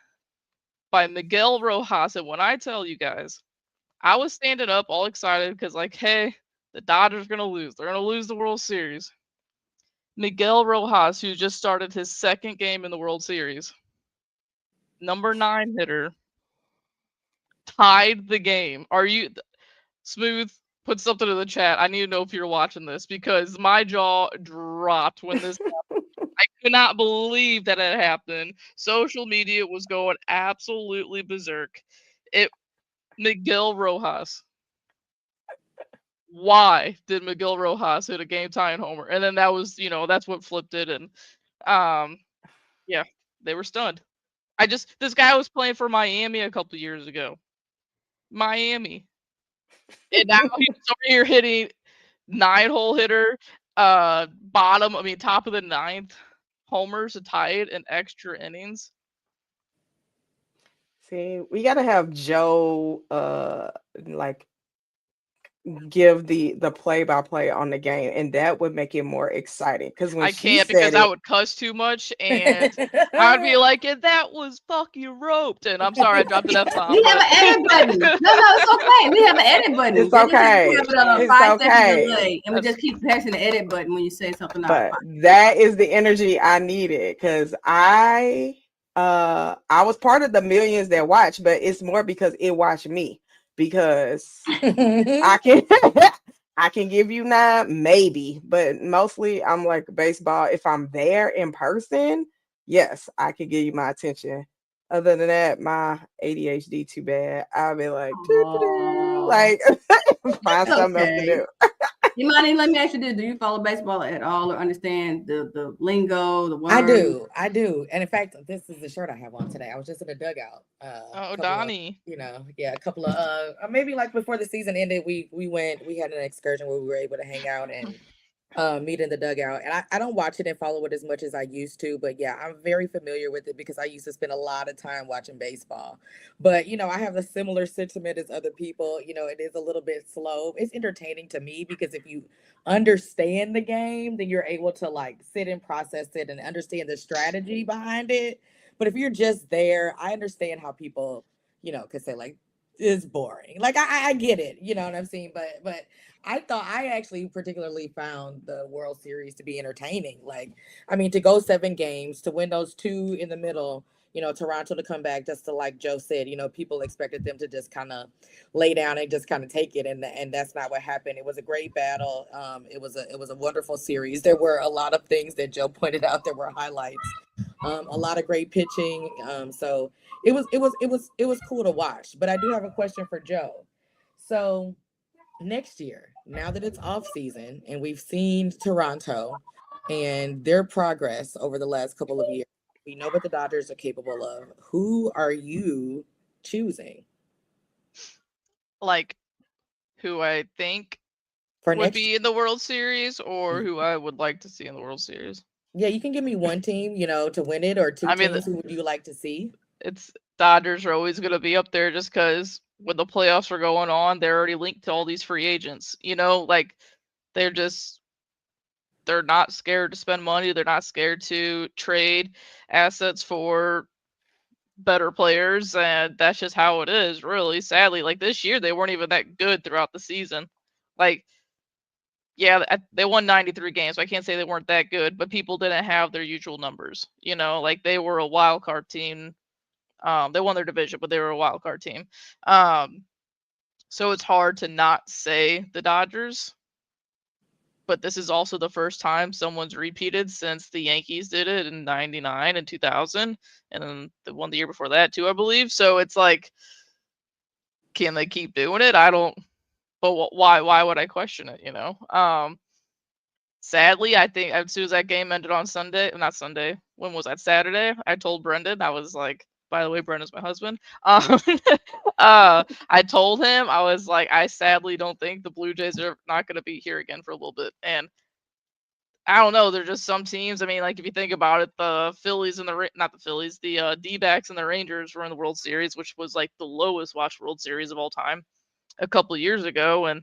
by Miguel Rojas. And when I tell you guys, I was standing up all excited because, like, hey, the Dodgers are going to lose. They're going to lose the World Series. Miguel Rojas, who just started his 2nd game in the World Series, number 9 hitter, tied the game. Are you... Smooth, put something in the chat. I need to know if you're watching this because my jaw dropped when this happened. I could not believe that it happened. Social media was going absolutely berserk. Miguel Rojas. Why did Miguel Rojas hit a game-tying homer? And then that was, that's what flipped it. And yeah, they were stunned. This guy was playing for Miami a couple years ago. Miami. And now he's over here hitting 9-hole hitter, top of the 9th, homers to tie it in extra innings. See, we got to have Joe give the play-by-play on the game, and that would make it more exciting. Because when I can't, because I would cuss too much, and I'd be like, and that was fucking roped. And I'm sorry, I dropped an F-bomb. We have an edit button. No, it's okay. We have an edit button. It's okay. It's okay. And we just keep pressing the edit button when you say something. But that is the energy I needed, because I was part of the millions that watch, but it's more because it watched me. because I can I can give you 9, maybe, but mostly I'm like baseball. If I'm there in person, yes, I can give you my attention. Other than that, my ADHD too bad. I'll be like, doo-doo-doo, like find That's something else to okay. do. Imani, let me ask you this: do you follow baseball at all, or understand the lingo, the I words? do. And in fact, this is the shirt I have on today. I was just in a dugout. Oh, Couple of, Donnie. a couple of maybe like before the season ended, we had an excursion where we were able to hang out and meet in the dugout. And I don't watch it and follow it as much as I used to, but yeah, I'm very familiar with it because I used to spend a lot of time watching baseball. But I have a similar sentiment as other people. It is a little bit slow. It's entertaining to me because if you understand the game, then you're able to like sit and process it and understand the strategy behind it. But if you're just there, I understand how people, could say like it's boring. Like I get it, you know what I'm saying? But I actually particularly found the World Series to be entertaining. Like, I mean, to go 7 games, to win those 2 in the middle, Toronto to come back, just to like Joe said, people expected them to just kind of lay down and just kind of take it, and that's not what happened. It was a great battle. It was a wonderful series. There were a lot of things that Joe pointed out. There were highlights. A lot of great pitching. So it was cool to watch. But I do have a question for Joe. So next year, now that it's off season and we've seen Toronto and their progress over the last couple of years, we know what the Dodgers are capable of. Who are you choosing Like who I think for would next year? be in the World Series or who I would like to see in the World Series. Yeah, you can give me one team, to win it, or 2 I mean, teams. Who would you like to see? it's Dodgers are always going to be up there just because when the playoffs are going on, they're already linked to all these free agents. Like they're just they're not scared to spend money. They're not scared to trade assets for better players, and that's just how it is, really. Sadly, like this year, they weren't even that good throughout the season. Like, yeah, they won 93 games. So I can't say they weren't that good, but people didn't have their usual numbers. Like they were a wild card team. They won their division, but they were a wild card team. So it's hard to not say the Dodgers. But this is also the first time someone's repeated since the Yankees did it in 99 and 2000. And then the one the year before that, too, I believe. So it's like, can they keep doing it? I don't. But why would I question it? Sadly, I think as soon as that game ended on Sunday, not Sunday, when was that? Saturday? I told Brendan, I was like, by the way, Brendan's my husband. I told him, I was like, I sadly don't think the Blue Jays are not going to be here again for a little bit. And I don't know, they're just some teams. I mean, like if you think about it, the Phillies and not the Phillies, the D-backs and the Rangers were in the World Series, which was like the lowest watched World Series of all time a couple of years ago, and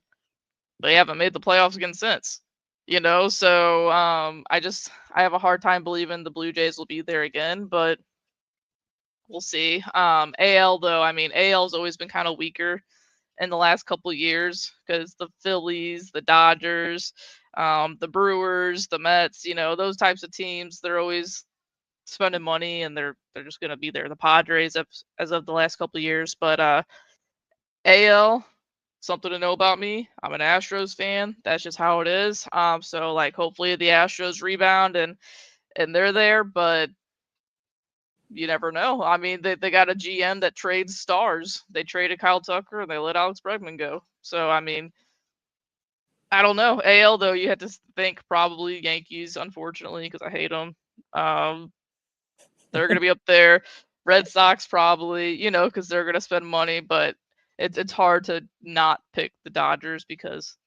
they haven't made the playoffs again since. So I have a hard time believing the Blue Jays will be there again, but we'll see. AL though, I mean, AL's always been kind of weaker in the last couple of years because the Phillies, the Dodgers, the Brewers, the Mets, those types of teams, they're always spending money and they're just going to be there. The Padres as of the last couple of years, but AL, something to know about me. I'm an Astros fan. That's just how it is. So like hopefully the Astros rebound and they're there, but you never know. I mean, they got a GM that trades stars. They traded Kyle Tucker and they let Alex Bregman go. So I mean, I don't know. AL though, you had to think probably Yankees, unfortunately, because I hate them. They're gonna be up there. Red Sox probably, because they're gonna spend money, but it's hard to not pick the Dodgers because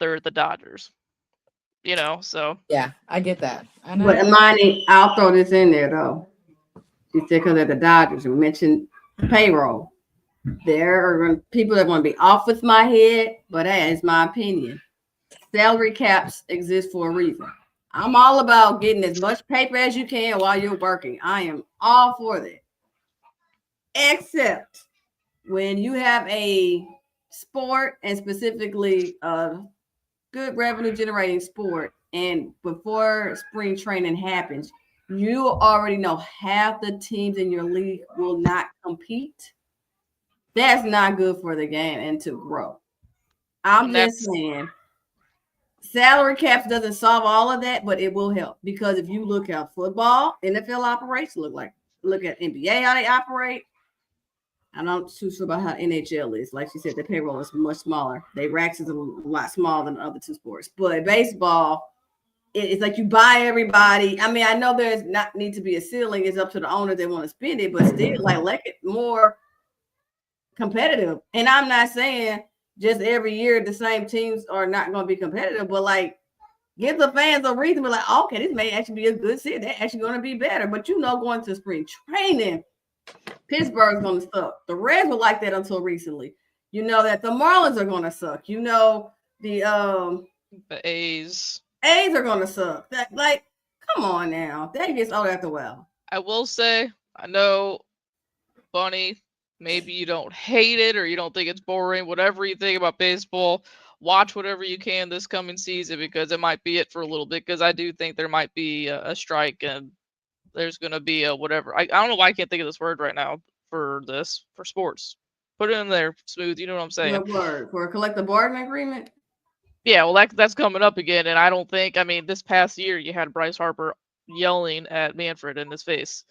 they're the Dodgers. So Yeah, I get that. And But Imani, I'll throw this in there though. You said because of the Dodgers, you mentioned payroll. There are people that want to be off with my head, but that is my opinion. Salary caps exist for a reason. I'm all about getting as much paper as you can while you're working. I am all for that. Except when you have a sport and specifically a good revenue generating sport, and before spring training happens, you already know half the teams in your league will not compete. That's not good for the game and to grow. I'm And just that's saying, salary caps doesn't solve all of that, but it will help because if you look at football, NFL operates, look at NBA how they operate. I'm not too sure about how NHL is. Like she said, the payroll is much smaller. They racks is a lot smaller than the other two sports. But baseball, it's like you buy everybody. I mean, I know there's not need to be a ceiling. It's up to the owners they want to spend it, but still, like let it more competitive. And I'm not saying just every year the same teams are not going to be competitive, but like give the fans a reason to be like, okay, this may actually be a good season. They're actually going to be better. But going to spring training, Pittsburgh's going to suck. The Reds were like that until recently. You know that the Marlins are going to suck. You know the A's. A's are going to suck. That like, come on now, that gets old after a while. I will say, I know, Bunny, maybe you don't hate it or you don't think it's boring. Whatever you think about baseball, watch whatever you can this coming season because it might be it for a little bit. Because I do think there might be a strike and there's going to be a whatever. I don't know why I can't think of this word right now for sports. Put it in there, Smooth. You know what I'm saying? What word? For a collective bargaining agreement? Yeah, well, that's coming up again, and I don't think. I mean, this past year you had Bryce Harper yelling at Manfred in his face,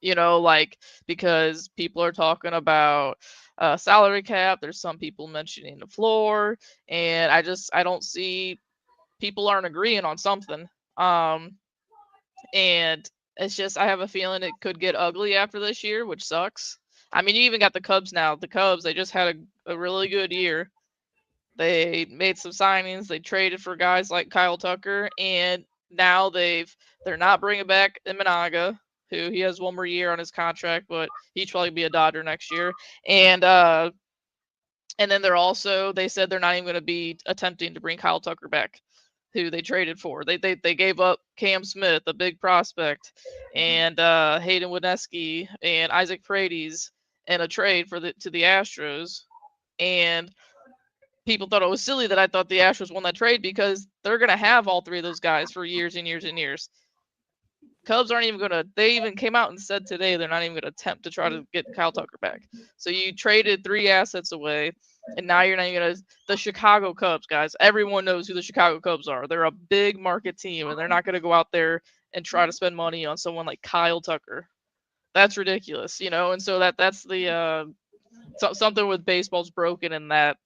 like because people are talking about salary cap. There's some people mentioning the floor, and I don't see people aren't agreeing on something. And it's just I have a feeling it could get ugly after this year, which sucks. I mean, you even got the Cubs now. The Cubs, they just had a really good year. They made some signings. They traded for guys like Kyle Tucker, and now they're not bringing back Imanaga, who he has one more year on his contract, but he'd probably be a Dodger next year. And then they said they're not even going to be attempting to bring Kyle Tucker back, who they traded for. They gave up Cam Smith, a big prospect, and Hayden Wesneski and Isaac Paredes in a trade to the Astros. And people thought it was silly that I thought the Astros won that trade because they're going to have all three of those guys for years and years and years. Cubs aren't even going to, they even came out and said today they're not even going to attempt to try to get Kyle Tucker back. So you traded 3 assets away, and now you're not even going to, the Chicago Cubs, guys, everyone knows who the Chicago Cubs are. They're a big market team, and they're not going to go out there and try to spend money on someone like Kyle Tucker. That's ridiculous, and so that's the, something with baseball's broken in that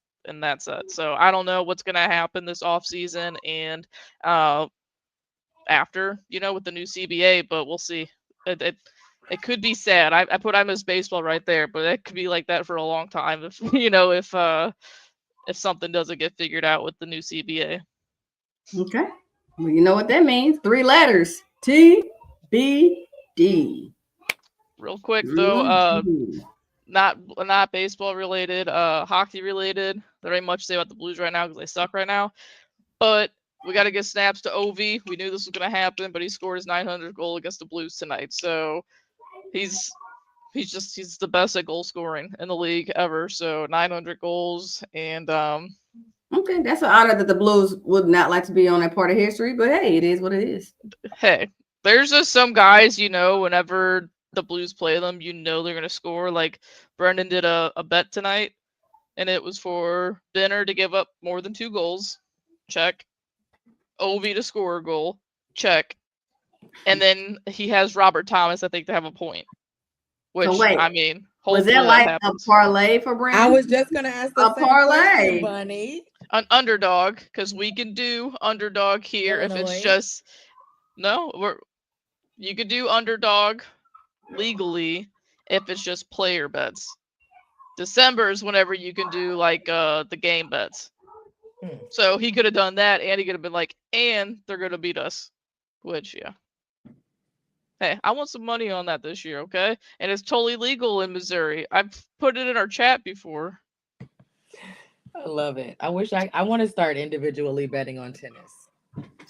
set. So I don't know what's going to happen this offseason and after, with the new CBA, but we'll see. It could be sad. I miss baseball right there, but it could be like that for a long time if if something doesn't get figured out with the new CBA. Okay. Well, you know what that means. 3 letters. TBD. Real quick though, not baseball related, hockey related. There ain't much to say about the Blues right now because they suck right now. But we got to get snaps to Ovi. We knew this was going to happen, but he scored his 900th goal against the Blues tonight. So he's the best at goal scoring in the league ever. So 900 goals and okay, that's an honor that the Blues would not like to be on that part of history, but hey, it is what it is. Hey, there's just some guys, whenever the Blues play them, they're going to score. Like Brendan did a bet tonight, and it was for Benner to give up more than 2 goals. Check. Ovi to score a goal. Check. And then he has Robert Thomas, I think, to have a point. Which, so wait, I mean, was that like a parlay for Brandon? I was just going to ask the same question, Bunny. An underdog, because we can do underdog here if it's just... No, you could do underdog legally if it's just player bets. December is whenever you can do like the game bets. So he could have done that, and he could have been like, and they're gonna beat us. Which, yeah. Hey, I want some money on that this year, okay? And it's totally legal in Missouri. I've put it in our chat before. I love it. I want to start individually betting on tennis.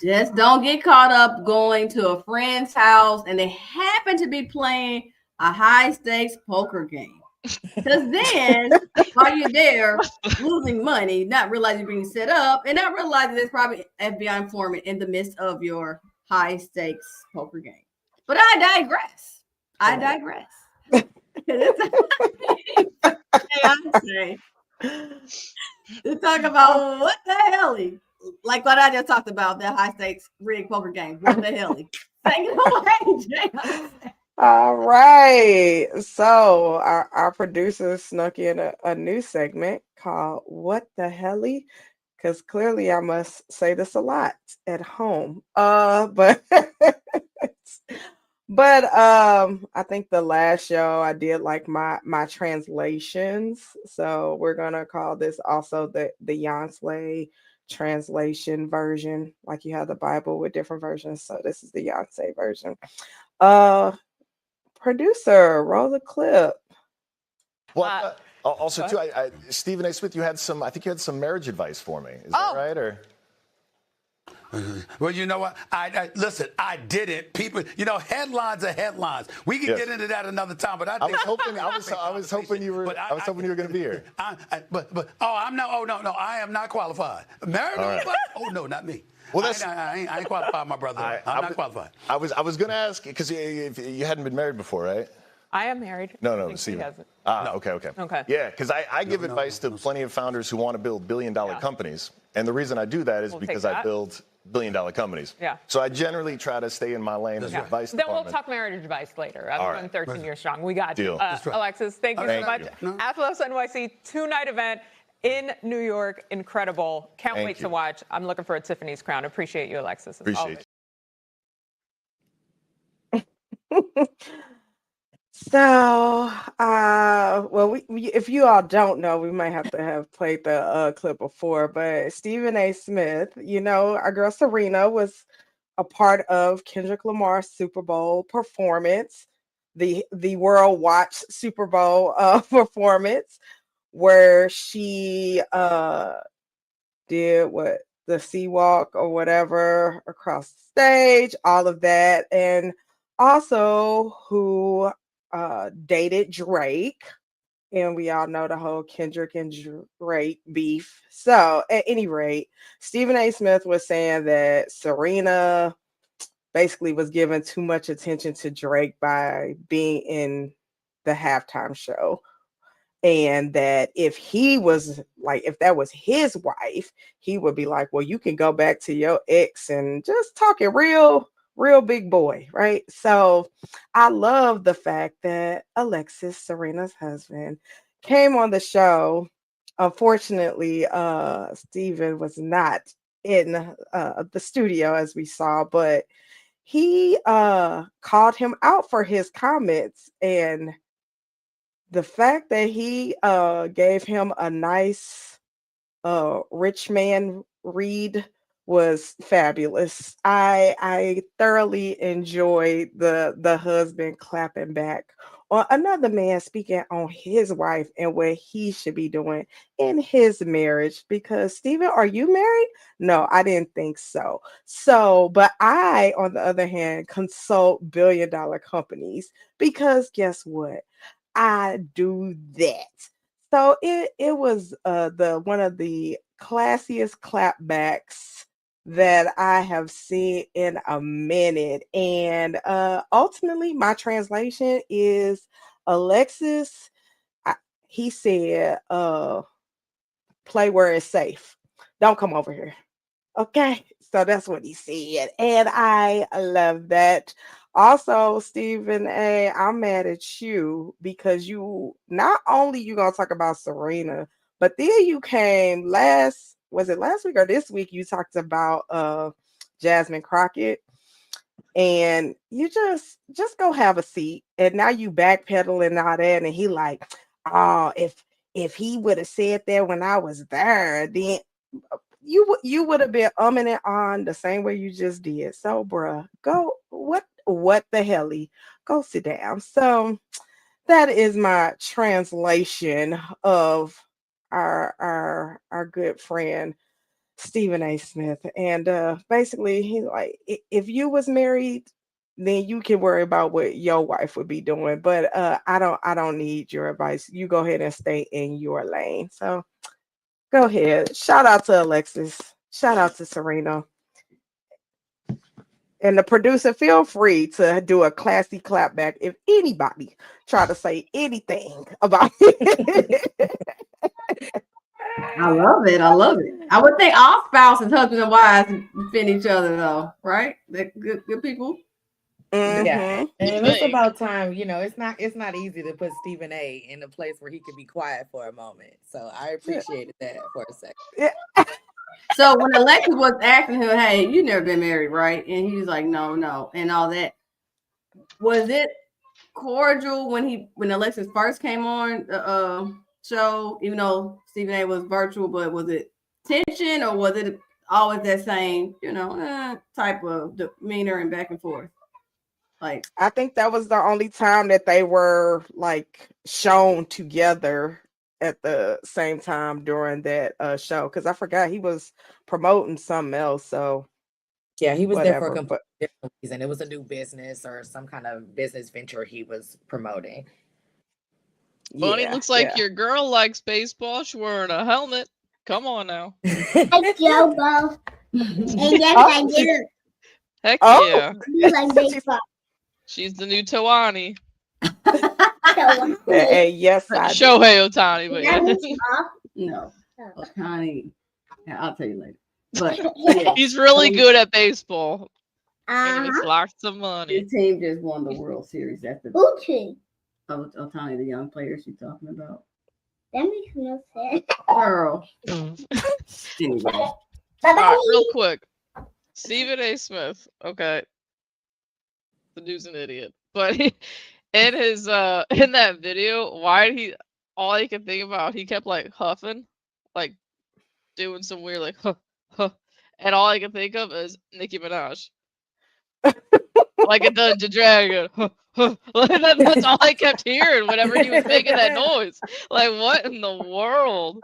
Just don't get caught up going to a friend's house and they happen to be playing a high stakes poker game. Because then while you're there losing money, not realizing you're being set up, and not realizing there's probably FBI informant in the midst of your high stakes poker game. But I digress. Beyonce to talk about what the hell, like what I just talked about, that high stakes rigged poker game. What the hell? Take it away, Jay. All right. So our producer snuck in a new segment called What the Helly? Because clearly I must say this a lot at home. But I think the last show I did like my translations. So we're gonna call this also the Yonsei translation version. Like you have the Bible with different versions. So this is the Yonsei version. Uh Producer, roll the clip. Well, also too, Stephen A. Smith, I think you had some marriage advice for me. Is that right? Or Well, you know what? Listen, I did it. People, headlines are headlines. We can get into that another time. But I was hoping you were going to be here. I am not qualified. Married? Right. Oh no, not me. Well, I ain't qualified, my brother. I'm not qualified. I was going to ask because you hadn't been married before, right? I am married. No, Stephen. Okay. Yeah, because I give advice to plenty of founders who want to build billion-dollar companies, and the reason I do that is because I build billion-dollar companies. Yeah. So I generally try to stay in my lane as advice Then department. we'll talk marriage advice later. I'm All going right. 13 years strong. We got Deal. you. That's right. Alexis, thank you so Thank much. you. No. Athlos NYC 2-night event in New York. Incredible. Can't Thank wait you. to watch. I'm looking for a Tiffany's crown. Appreciate you, Alexis. as Appreciate always. you. So, well, if you all don't know, we might have to have played the clip before, but Stephen A. Smith, our girl Serena was a part of Kendrick Lamar's Super Bowl performance, the world watched Super Bowl performance, where she did the sea walk or whatever across the stage, all of that, and also who dated Drake, and we all know the whole Kendrick and Drake beef. So at any rate, Stephen A. Smith was saying that Serena basically was giving too much attention to Drake by being in the halftime show. And that if that was his wife, he would be like, well, you can go back to your ex and just talk it real big boy, right? So I love the fact that Alexis, Serena's husband, came on the show. Unfortunately, Stephen was not in the studio as we saw, but he called him out for his comments, and the fact that he gave him a nice rich man read was fabulous. I thoroughly enjoyed the husband clapping back on another man speaking on his wife and what he should be doing in his marriage. Because Stephen, are you married? No, I didn't think so. But I, on the other hand, consult billion-dollar companies because guess what? I do that. So it was the one of the classiest clapbacks that I have seen in a minute. And ultimately my translation is Alexis, he said, play where it's safe. Don't come over here. Okay. So that's what he said. And I love that. Also, Stephen A., I'm mad at you because you not only you gonna talk about Serena, but then you came was it last week or this week? You talked about Jasmine Crockett, and you just go have a seat. And now you backpedaling and all that, and he like, oh, if he would have said that when I was there, then you would have been umming it on the same way you just did. So, bruh, go what the helly? Go sit down. So that is my translation of our good friend Stephen A. Smith. And basically he's like, if you was married, then you can worry about what your wife would be doing. But I don't need your advice. You go ahead and stay in your lane. So go ahead. Shout out to Alexis. Shout out to Serena. And the producer, feel free to do a classy clap back if anybody try to say anything about it. I love it. I love it. I would think all spouses, husbands and wives, defend each other though, right? They're good people. Yeah, and it's about time. It's not easy to put Stephen A. in a place where he could be quiet for a moment. So I appreciated that for a second. Yeah. So when Alexis was asking him, "Hey, you never been married, right?" and he was like, "No," and all that, was it cordial when Alexis first came on the show? Even though Stephen A. was virtual, but was it tension or was it always that same, type of demeanor and back and forth? Like, I think that was the only time that they were like shown together at the same time during that show, because I forgot he was promoting something else. So yeah, he was whatever, there for a completely different reason. It was a new business or some kind of business venture he was promoting. Bonnie, looks like your girl likes baseball. She's wearing a helmet. Come on now. I Jobo. And yes, I do. Heck yeah. You like baseball. She's the new Tawani. Hey, yes, I Shohei Ohtani, but yeah. No, Ohtani. I'll tell you later. But he's really good at baseball. And it's lots of money. His team just won the World Series. That's the Who team? Ohtani, the young player she's talking about. That makes no sense. Girl. Anyway. All right, real quick. Stephen A. Smith. Okay. The dude's an idiot. But in his in that video, why did he all I could think about, he kept like huffing, like doing some weird like huh. And all I could think of is Nicki Minaj. Like a Dungeon Dragon. That's all I kept hearing whenever he was making that noise. Like, what in the world?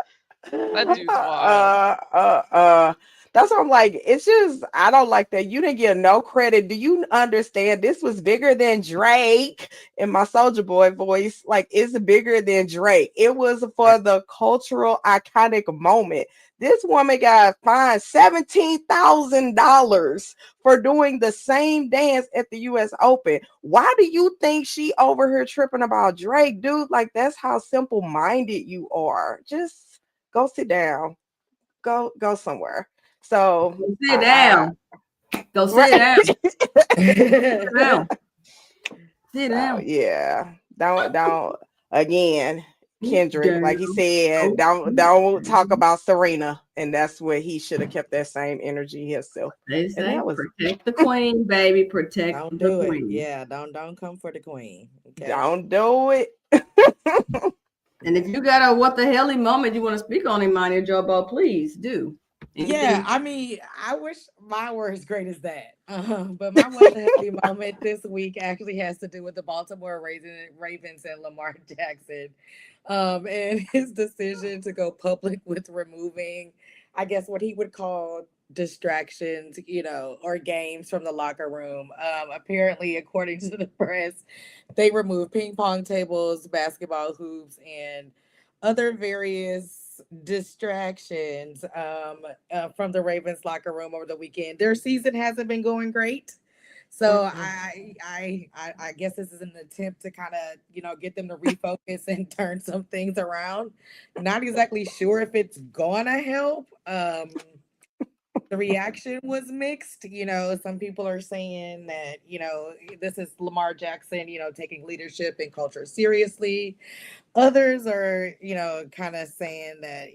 That dude's wild. That's what I'm like. It's just, I don't like that. You didn't get no credit. Do you understand? This was bigger than Drake in my Soulja Boy voice. Like, it's bigger than Drake. It was for the cultural iconic moment. This woman got fined $17,000 for doing the same dance at the US Open. Why do you think she over here tripping about Drake? Dude, like, that's how simple-minded you are. Just go sit down. Go somewhere. So sit down. Go sit down. Sit down. Sit down. Yeah. Don't again. Kendrick, like he said, don't talk about Serena, and that's where he should have kept that same energy himself. They say protect the queen, baby. Protect don't the do queen. It. Yeah, don't come for the queen. Okay? Don't do it. And if you got a what the helly moment you want to speak on, Imani or Jobo, please do. Yeah, I mean, I wish mine were as great as that. But my what the helly moment this week actually has to do with the Baltimore Ravens and Lamar Jackson. And his decision to go public with removing, I guess, what he would call distractions, or games from the locker room. Apparently, according to the press, they removed ping pong tables, basketball hoops, and other various distractions from the Ravens locker room over the weekend. Their season hasn't been going great. So I guess this is an attempt to kind of, get them to refocus and turn some things around. Not exactly sure if it's gonna help. The reaction was mixed. Some people are saying that, this is Lamar Jackson, taking leadership and culture seriously. Others are, kind of saying that,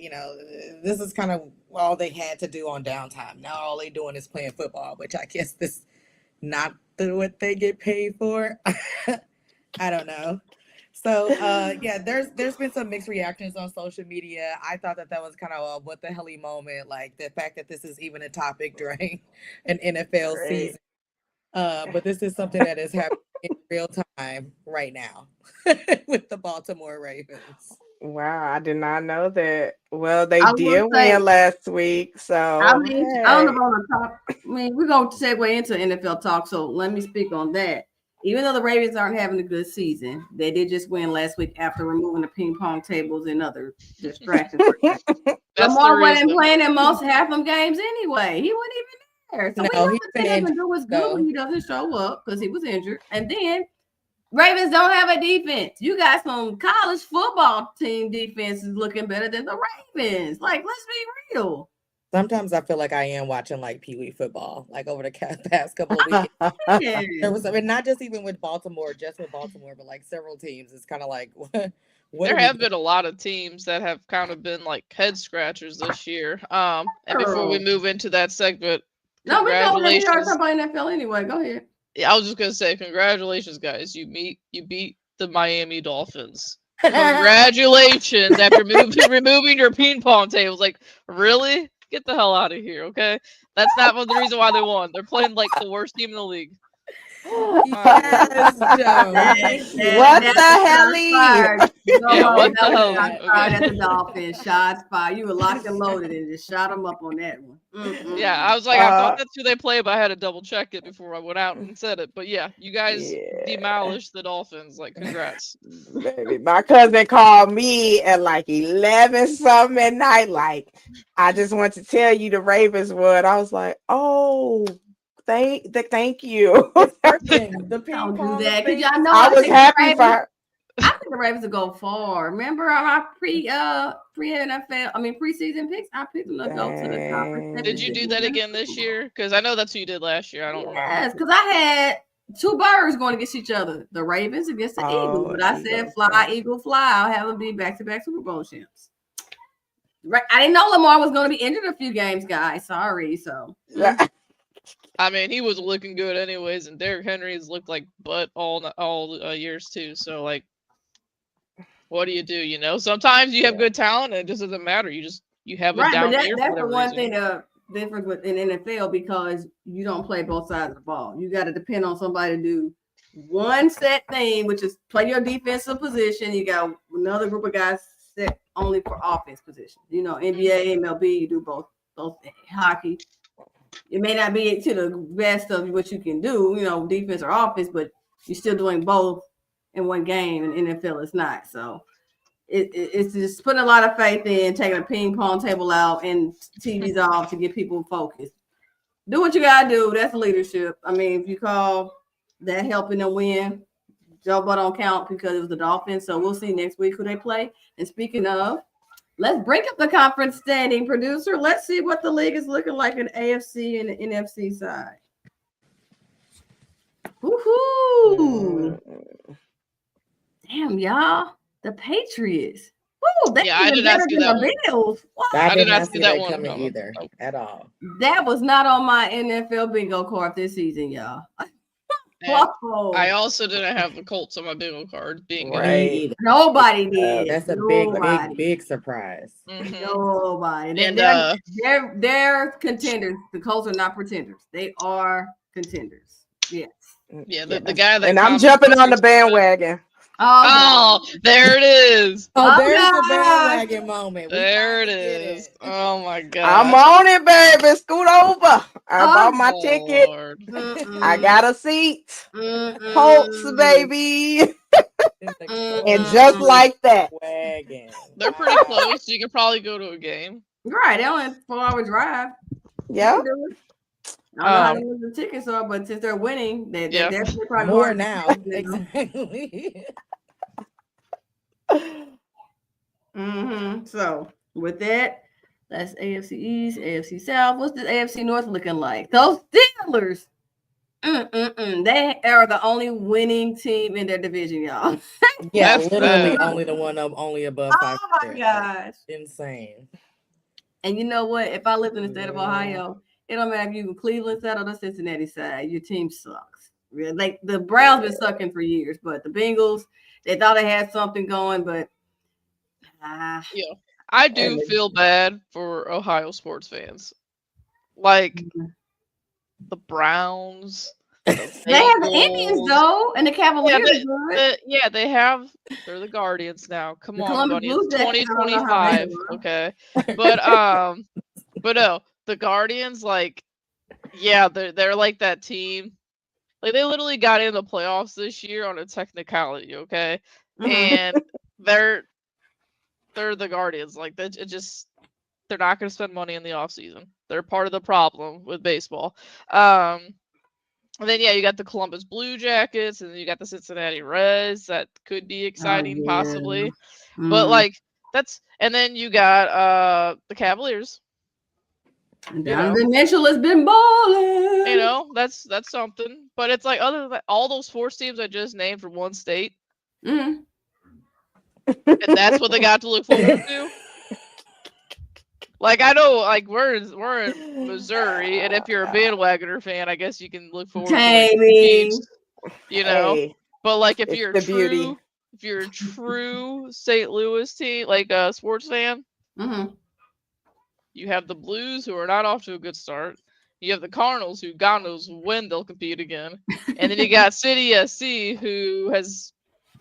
this is kind of all they had to do on downtime. Now all they're doing is playing football, which I guess this not what they get paid for. I don't know. So yeah, there's been some mixed reactions on social media. I thought that was kind of a what the helly moment, like the fact that this is even a topic during an NFL season. But this is something that is happening in real time right now with the Baltimore Ravens. Wow, I did not know that. Well, they did win last week, so I mean, hey. I don't know on the top. I mean, we're going to segue into NFL talk, so let me speak on that. Even though the Ravens aren't having a good season, they did just win last week after removing the ping pong tables and other distractions. Lamar wasn't playing in half them games anyway. He wasn't even there. So No, we know he's what been Tim injured, can do is good so. when he doesn't show up because he was injured. And then Ravens don't have a defense. You got some college football team defenses looking better than the Ravens. Like, let's be real. Sometimes I feel like I am watching like Pee Wee football, like over the past couple of weekends. There was, I mean, not just even with Baltimore, but like several teams. It's kind of like, what there have been a lot of teams that have kind of been like head scratchers this year. And before we move into that segment, congratulations. No, we talking about NFL anyway. Go ahead. Yeah, I was just gonna say, congratulations, guys. You beat the Miami Dolphins. Congratulations after removing your ping pong tables. Like, really? Get the hell out of here, okay? That's not the reason why they won. They're playing like the worst team in the league. Yes, Joe. What the hell? Yeah, what the hell? Shots fired at the Dolphins. Shots fired. You were locked and loaded and just shot them up on that one. Yeah, I was like, I thought that's who they play, but I had to double check it before I went out and said it. But yeah, you guys demolished the Dolphins. Like, congrats. Baby, my cousin called me at like 11 something at night. Like, I just want to tell you the Ravens won. I was like, oh. Thank you. The Don't do that. Cause y'all know I was happy for her. I think the Ravens will go far. Remember our pre-NFL, preseason picks? I picked them to go to the conference. Did you do that again this year? Because I know that's what you did last year. I don't remember. Yes, because I had two birds going against each other. The Ravens against the Eagles. But I said, fly, Eagle, fly. I'll have them be back-to-back Super Bowl champs. Right. I didn't know Lamar was going to be injured a few games, guys. Sorry. So. I mean, he was looking good anyways, and Derrick Henry's looked like butt all years too. So, like, what do? You know, sometimes you have good talent, and it just doesn't matter. You have a down year. That's the one thing difference with in NFL because you don't play both sides of the ball. You got to depend on somebody to do one set thing, which is play your defensive position. You got another group of guys set only for offense position. You know, NBA, MLB, you do both hockey. It may not be to the best of what you can do, you know, defense or offense, but you're still doing both in one game, and NFL is not. So it's just putting a lot of faith in taking a ping pong table out and TVs off to get people focused. Do what you got to do. That's leadership. I mean, if you call that helping them win, Joe Butt don't count because it was the Dolphins. So we'll see next week who they play. And speaking of, let's break up the conference standing, producer. Let's see what the league is looking like in AFC and the NFC side. Woohoo! Damn, y'all. The Patriots. Woo, I did not see that one. Bills. I did not see that one coming either at all. That was not on my NFL bingo card this season, y'all. I also didn't have the Colts on my bingo card. Nobody did. That's a big surprise. Nobody. And they're contenders. The Colts are not pretenders. They are contenders. Yes. Yeah, the guy that. And I'm jumping on the bandwagon. Oh, there it is. There's the bandwagon moment. There it is. Oh my god. I'm on it, baby. Scoot over. I bought my ticket. I got a seat. Colts, baby. And just like that. They're pretty close. You could probably go to a game. Right. They're only 4-hour drive. Yeah. I don't know how long the tickets are, but since they're winning, they're definitely probably more now. Exactly. So with that, that's AFC East, AFC South. What's the AFC North looking like? Those Steelers. They are the only winning team in their division, y'all. Yeah, literally only the one only above 5%. Oh my gosh. Insane. And you know what? If I lived in the state of Ohio, it don't matter if you in Cleveland side or the Cincinnati side, your team sucks. Like the Browns been sucking for years, but the Bengals, they thought they had something going, but I do feel bad for Ohio sports fans. Like the Browns. They have the Indians though, and the Cavaliers. They have. They're the Guardians now. Come on, buddy. It's 2025. Okay, but no, the Guardians, like, they're like that team. Like they literally got in the playoffs this year on a technicality. Okay, and they're the Guardians. Like that, it just They're not going to spend money in the offseason. They're part of the problem with baseball. And then, yeah, you got the Columbus Blue Jackets, and then you got the Cincinnati Reds. That could be exciting, possibly. But, like, and then you got the Cavaliers. Donovan Mitchell has been balling. You know, that's something. But it's like, other than all those 4 teams I just named from one state, and that's what they got to look forward to. Like, I know, like, we're in Missouri, and if you're a bandwagoner fan, I guess you can look forward to like, teams, you know. Hey, but like, if it's you're the a true St. Louis team, like a sports fan, you have the Blues, who are not off to a good start. You have the Cardinals, who God knows when they'll compete again, and then you got City SC, who has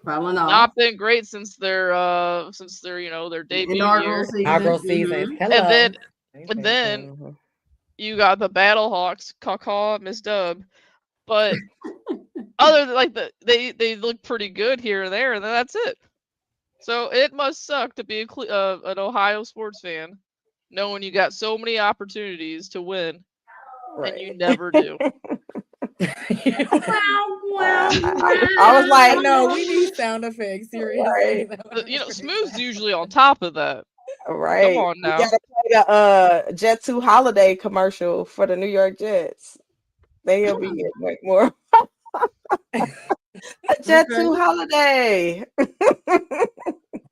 not been great since their their debut year. Inaugural season. And then you got the Battlehawks, caw Miss Dub. But other than like they look pretty good here and there, and then that's it. So it must suck to be an Ohio sports fan, knowing you got so many opportunities to win, and you never do. I was like, no, we need sound effects. Seriously, Smooth's usually on top of that. Right. Come on now. You gotta play the Jet 2 holiday commercial for the New York Jets. They'll be getting much more. Jet 2 holiday.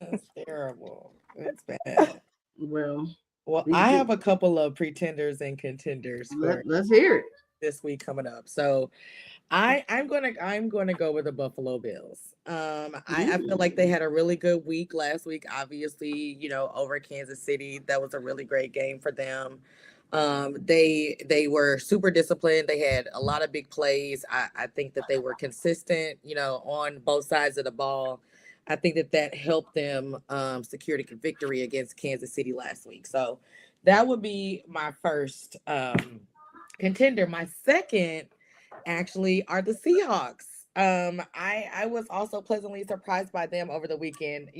That's terrible. It's bad. Well, I have a couple of pretenders and contenders. Let's hear it. This week coming up. So I'm gonna go with the Buffalo Bills. I feel like they had a really good week last week, obviously, over Kansas City. That was a really great game for them. They were super disciplined. They had a lot of big plays. I think that they were consistent, on both sides of the ball. I think that helped them secure the victory against Kansas City last week. So that would be my first contender. My second actually are the Seahawks. I was also pleasantly surprised by them over the weekend,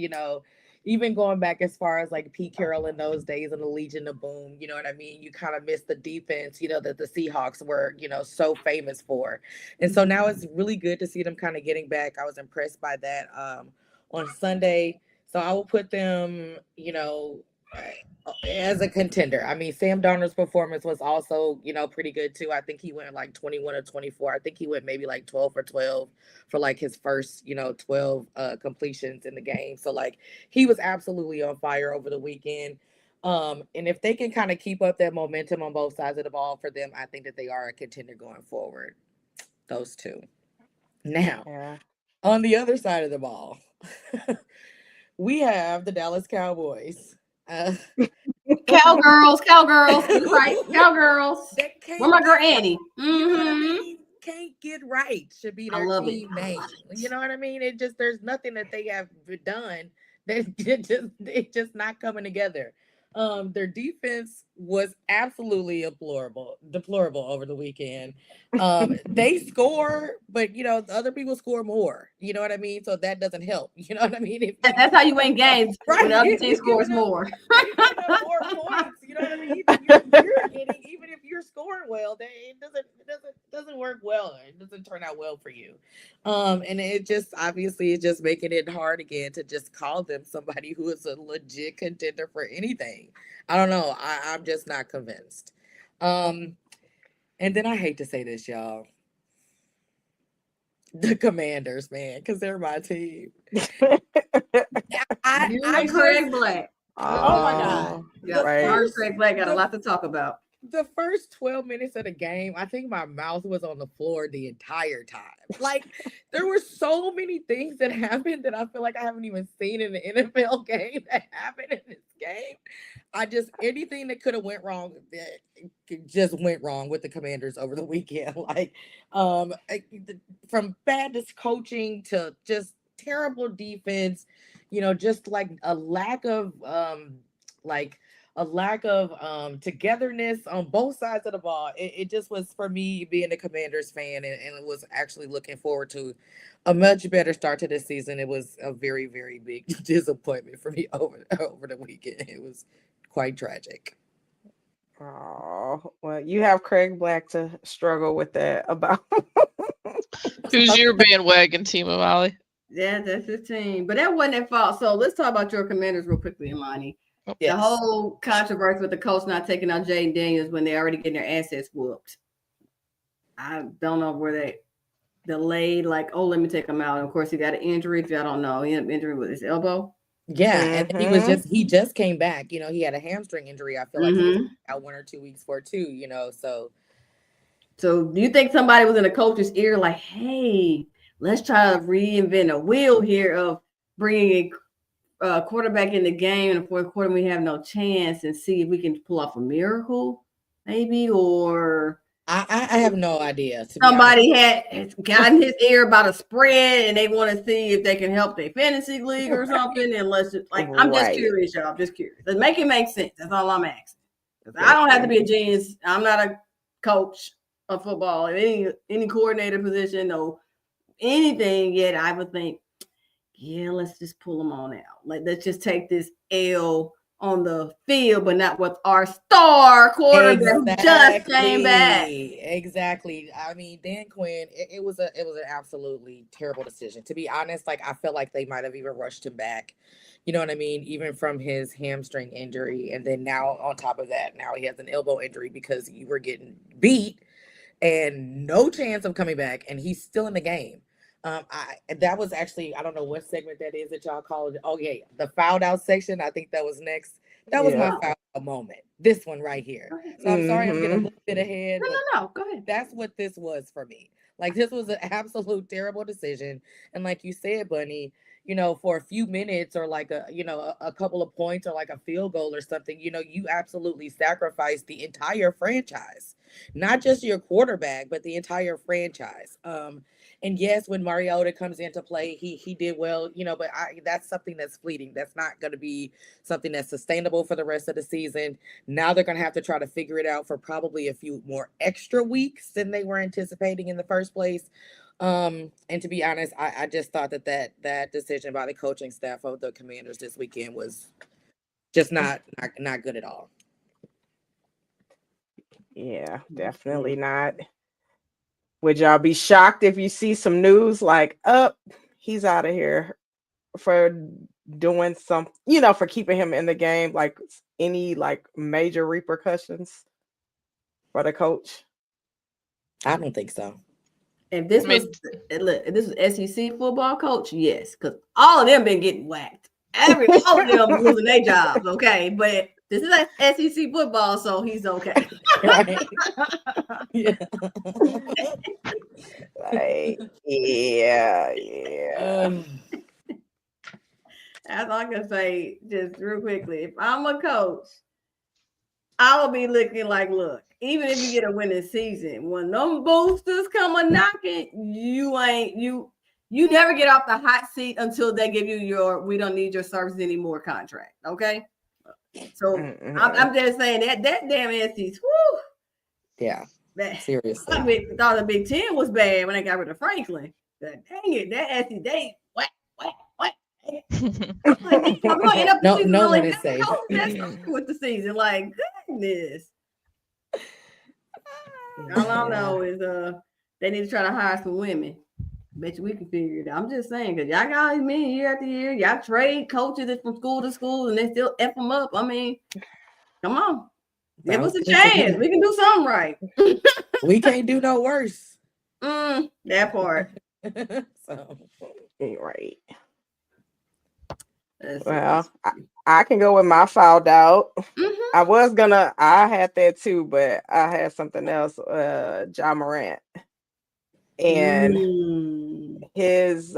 even going back as far as like Pete Carroll in those days and the Legion of Boom, you know what I mean? You kind of miss the defense, that the Seahawks were, so famous for. And so now it's really good to see them kind of getting back. I was impressed by that on Sunday. So I will put them, as a contender. I mean, Sam Darnold's performance was also, pretty good too. I think he went like 21 or 24. I think he went maybe like 12 for 12 for like his first, 12 completions in the game. So like he was absolutely on fire over the weekend. And if they can kind of keep up that momentum on both sides of the ball for them, I think that they are a contender going forward. Those two. Now, on the other side of the ball, we have the Dallas Cowboys. Cowgirls, right? Cowgirls. Where my girl Annie? Can't get right should be their team name. You know what I mean? There's nothing that they have done that it's just not coming together. Their defense was absolutely deplorable over the weekend. They score, but the other people score more. You know what I mean? So that doesn't help. You know what I mean? That's how you win games. Right? When the other team scores more. More points. You know what I mean? You're getting, even if you're scoring well, it doesn't work well. It doesn't turn out well for you. And it just obviously is just making it hard again to just call them somebody who is a legit contender for anything. I don't know. I'm just not convinced. And then I hate to say this, y'all. The Commanders, man, because they're my team. I Craig Black. Oh my God. Yeah, Craig Black got a lot to talk about. The first 12 minutes of the game, I think my mouth was on the floor the entire time. Like, there were so many things that happened that I feel like I haven't even seen in the NFL game that happened in this game. Anything that could have went wrong, just went wrong with the Commanders over the weekend. Like, from bad coaching to just terrible defense, just like a lack of, a lack of togetherness on both sides of the ball. It just was, for me, being a Commanders fan, and it was actually looking forward to a much better start to this season. It was a very, very big disappointment for me over the weekend. It was quite tragic. Oh, well, you have Craig Black to struggle with that about. Who's your bandwagon team, Imani? Yeah, that's his team. But that wasn't their fault. So let's talk about your Commanders real quickly, Imani. Yes. The whole controversy with the coach not taking out Jaden Daniels when they're already getting their assets whooped. I don't know where they delayed, like, oh, let me take him out. And of course, he got an injury. I don't know. He had an injury with his elbow. Yeah, and he just came back. He had a hamstring injury. I feel like he was out 1 or 2 weeks for too. So do you think somebody was in a coach's ear like, hey, let's try to reinvent a wheel here of bringing a quarterback in the game in the fourth quarter, we have no chance, and see if we can pull off a miracle, maybe? Or I have no idea. Somebody had gotten his ear about a spread, and they want to see if they can help their fantasy league or something. And let's just, I'm just curious, y'all. I'm just curious. Let's make it make sense. That's all I'm asking. I don't have to be a genius. I'm not a coach of football in any coordinator position or anything yet. I would think, yeah, let's just pull them on out. Let's just take this L on the field, but not with our star quarterback who just came back. Exactly. I mean, Dan Quinn, it was an absolutely terrible decision. To be honest, I felt like they might have even rushed him back. You know what I mean? Even from his hamstring injury. And then now on top of that, now he has an elbow injury because you were getting beat and no chance of coming back, and he's still in the game. That was actually, I don't know what segment that is that y'all call it. Oh yeah, the fouled out section. I think that was next. That was my foul out moment. This one right here. So I'm sorry I'm getting a little bit ahead. No, go ahead. That's what this was for me. This was an absolute terrible decision. And like you said, Bunny, for a few minutes or a couple of points or a field goal or something, you absolutely sacrifice the entire franchise, not just your quarterback, but the entire franchise. And yes, when Mariota comes into play, he did well, but that's something that's fleeting. That's not going to be something that's sustainable for the rest of the season. Now they're going to have to try to figure it out for probably a few more extra weeks than they were anticipating in the first place. And to be honest, I just thought that decision by the coaching staff of the Commanders this weekend was just not good at all. Yeah, definitely not. Would y'all be shocked if you see some news like, he's out of here for doing some, for keeping him in the game, any major repercussions for the coach? I don't think so. If this was SEC football coach, yes, because all of them been getting whacked. All of them losing their jobs, okay? But this is SEC football, so he's okay. Right. Yeah. That's all I can say, just real quickly. If I'm a coach, I will be looking look, even if you get a winning season, when them boosters come a knocking, you never get off the hot seat until they give you your "we don't need your services anymore" contract. Okay, so I'm just saying that damn SEC, whoo, yeah, seriously. I thought the Big Ten was bad when they got rid of Franklin. But dang it, that SEC, they what? No one is safe with the season. Goodness. All I know is they need to try to hire some women. Bet you we can figure it out. I'm just saying, because y'all got men year after year. Y'all trade coaches from school to school and they still F them up. I mean, come on. Give us a chance. We can do something right. We can't do no worse. That part. So, right. Well, I can go with my fouled out. I had that too, but I had something else. Ja Morant and his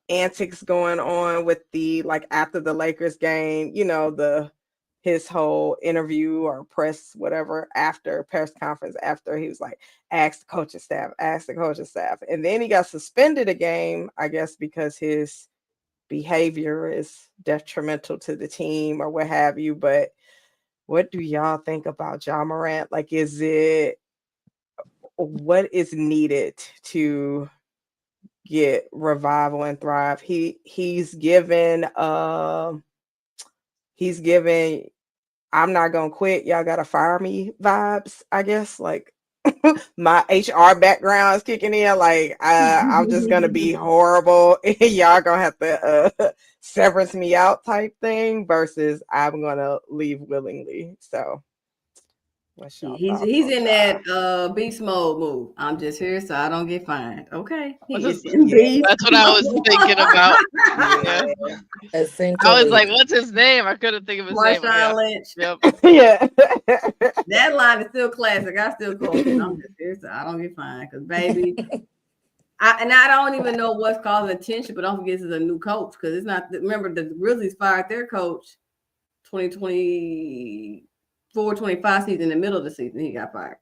antics going on with the after the Lakers game, his whole interview or press conference after he was ask the coaching staff, and then he got suspended a game, I guess, because his behavior is detrimental to the team or what have you. But what do y'all think about Ja Morant? Like, what is needed to get revival and thrive? He's given I'm not gonna quit, y'all gotta fire me vibes, I guess. Like, my HR background is kicking in. Like, I'm just gonna be horrible and y'all gonna have to severance me out type thing, versus I'm gonna leave willingly. So what's y'all He's thoughts on in Ja? that beast mode move. I'm just here so I don't get fined. Okay. That's Beast what I was thinking about. Yeah. Essentially. I was like, what's his name? I couldn't think of his name. Marshawn Lynch. Yep. Yeah. That line is still classic. I still quote it. I'm just here so I don't get fined. Because, baby, I don't even know what's causing attention, but don't forget this is a new coach. Because it's not, remember, the Grizzlies fired their coach 2024-25 season. In the middle of the season, he got fired.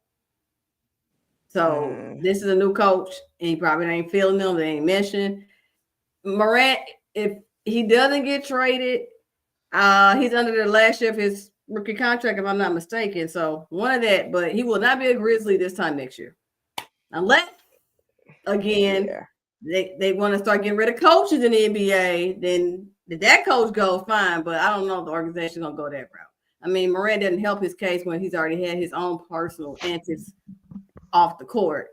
So this is a new coach, and he probably ain't feeling them. They ain't mentioned Morant. If he doesn't get traded, he's under the last year of his rookie contract, if I'm not mistaken. So one of that, but he will not be a Grizzly this time next year, unless again they want to start getting rid of coaches in the NBA. Then if that coach goes, fine, but I don't know if the organization is gonna go that route. I mean, Morant didn't help his case when he's already had his own personal antics off the court.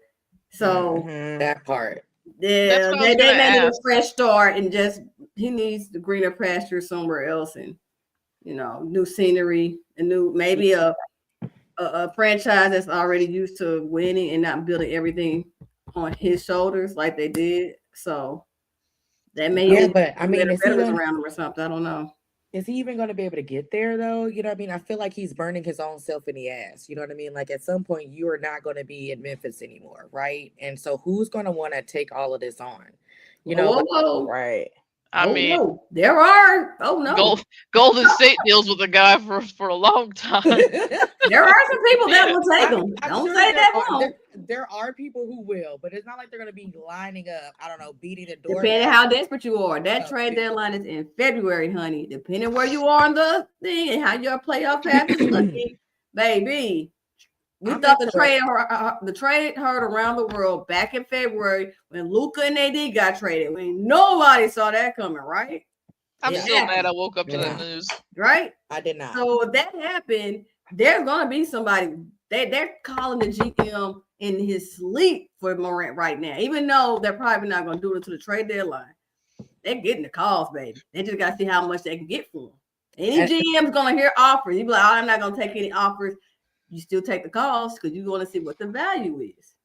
So that part. Yeah, they may need a fresh start, and just he needs the greener pasture somewhere else, and new scenery, maybe a franchise that's already used to winning and not building everything on his shoulders like they did. So that may but I mean, veterans around him or something. I don't know. Is he even going to be able to get there though? You know what I mean? I feel like he's burning his own self in the ass. You know what I mean? Like, at some point you are not going to be in Memphis anymore, right? And so who's going to want to take all of this on? You know, right. I mean, no. There are. Oh no, Golden State deals with a guy for a long time. There are some people that will take them. Don't sure say that won't. There are people who will, but it's not like they're going to be lining up. I don't know, beating the door. Depending how desperate you are. That trade deadline is in February, honey. Depending where you are on the thing and how your playoff path is looking, baby. We thought the trade heard around the world back in February when Luka and AD got traded. When nobody saw that coming, right? I'm still mad I woke up to the news. Right? I did not. So if that happened, there's gonna be somebody. They're calling the GM in his sleep for Morant right now, even though they're probably not gonna do it to the trade deadline. They're getting the calls, baby. They just gotta see how much they can get for him. Any GM's gonna hear offers. You be like, I'm not gonna take any offers. You still take the calls because you want to see what the value is.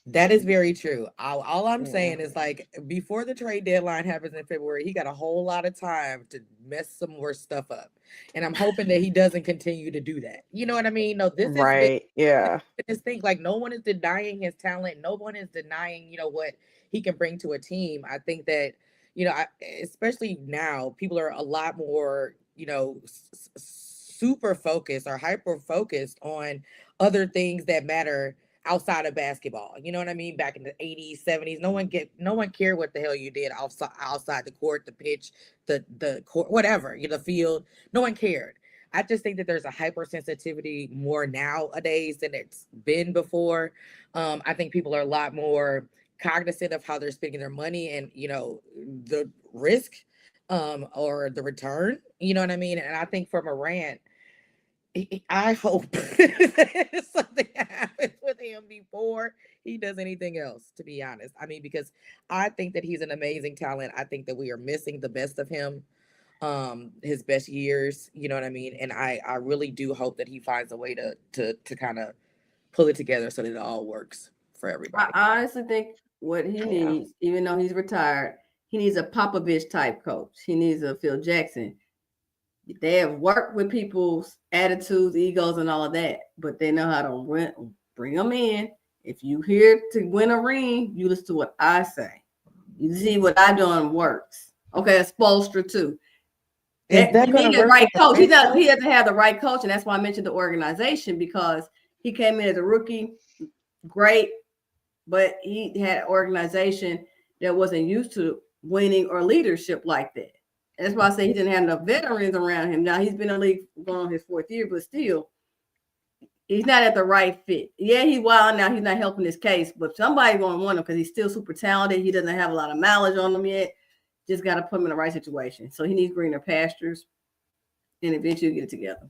That is very true. All I'm saying is, like, before the trade deadline happens in February, he got a whole lot of time to mess some more stuff up. And I'm hoping that he doesn't continue to do that. You know what I mean? No, this right. This thing, like, no one is denying his talent. No one is denying, what he can bring to a team. I think that, especially now, people are a lot more, super focused or hyper focused on other things that matter outside of basketball. You know what I mean? Back in the 80s, 70s, no one cared what the hell you did outside the court, the pitch, the court, whatever, the field. No one cared. I just think that there's a hypersensitivity more nowadays than it's been before. I think people are a lot more cognizant of how they're spending their money and, the risk or the return. You know what I mean? And I think for Morant, I hope something happens with him before he does anything else, to be honest. I mean, because I think that he's an amazing talent. I think that we are missing the best of him, his best years, you know what I mean? And I really do hope that he finds a way to kind of pull it together so that it all works for everybody. I honestly think what he needs, even though he's retired, he needs a Popovich type coach. He needs a Phil Jackson. They have worked with people's attitudes, egos, and all of that, but they know how to bring them in. If you here to win a ring, you listen to what I say. You see what I doing works. Okay, a Spoelstra too. He needs the right coach. He doesn't have the right coach, and that's why I mentioned the organization, because he came in as a rookie, great, but he had an organization that wasn't used to winning or leadership like that. That's why I say he didn't have enough veterans around him. Now he's been in the league going on his 4th year, but still, he's not at the right fit. Yeah, he's wild now. He's not helping his case, but somebody's going to want him because he's still super talented. He doesn't have a lot of mileage on him yet. Just got to put him in the right situation. So he needs greener pastures, and eventually get it together.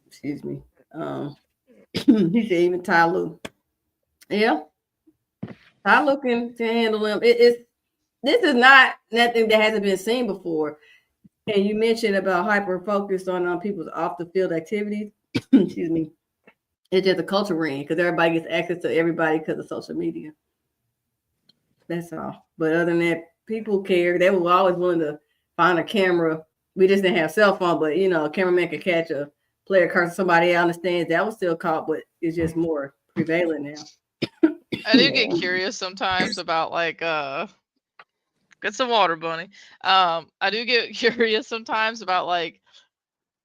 Excuse me. He said even Ty Lue. Yeah. Ty Lue can handle him. This is not nothing that hasn't been seen before. And you mentioned about hyper focused on people's off the field activities. Excuse me. It's just a culture ring because everybody gets access to everybody because of social media. That's all. But other than that, people care. They were always willing to find a camera. We just didn't have cell phone, but a cameraman could catch a player cursing somebody out in the stands. That was still caught, but it's just more prevalent now. I do get curious sometimes about get some water, Bunny. I do get curious sometimes about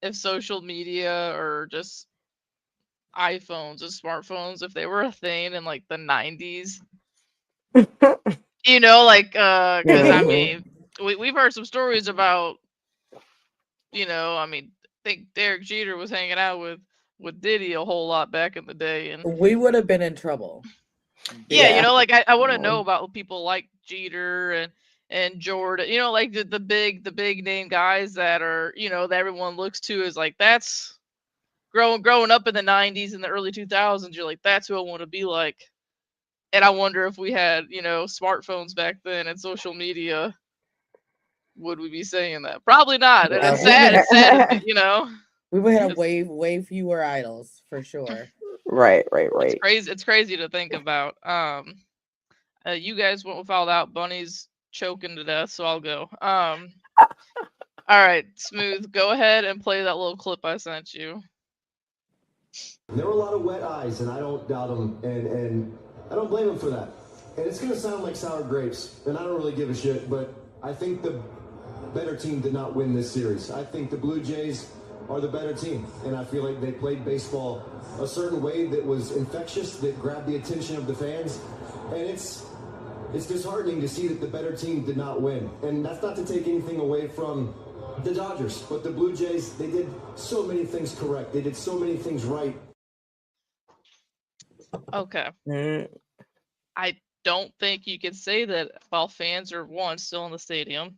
if social media or just iPhones and smartphones, if they were a thing in the 90s. Because I mean, we've heard some stories about, I think Derek Jeter was hanging out with Diddy a whole lot back in the day, and we would have been in trouble. Yeah, I want to know about people like Jeter and Jordan, the big name guys that are, that everyone looks to as that's growing up in the 90s and the early 2000s. You're like, that's who I want to be like. And I wonder if we had, smartphones back then and social media, would we be saying that? Probably not. And it's sad. It's sad, We would have way fewer idols for sure. Right. It's crazy to think about. You guys went without out. Bunny's choking to death, so I'll go. All right, Smoooth, go ahead and play that little clip I sent you. There were a lot of wet eyes, and I don't doubt them, and I don't blame them for that. And it's going to sound like sour grapes, and I don't really give a shit, but I think the better team did not win this series. I think the Blue Jays are the better team, and I feel like they played baseball a certain way that was infectious, that grabbed the attention of the fans, and it's disheartening to see that the better team did not win. And that's not to take anything away from the Dodgers, but the Blue Jays, they did so many things correct. They did so many things right. Okay. I don't think you can say that while fans are still in the stadium.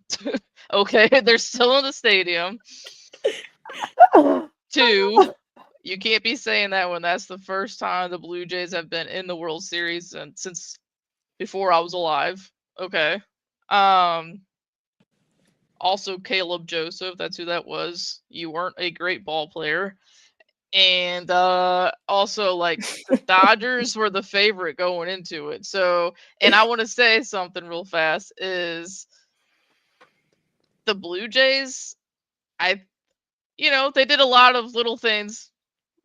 Okay, they're still in the stadium. 2, you can't be saying that when that's the first time the Blue Jays have been in the World Series and since before I was alive. Okay. Also Caleb Joseph, that's who that was. You weren't a great ball player. And also the Dodgers were the favorite going into it. So, and I want to say something real fast is the Blue Jays, they did a lot of little things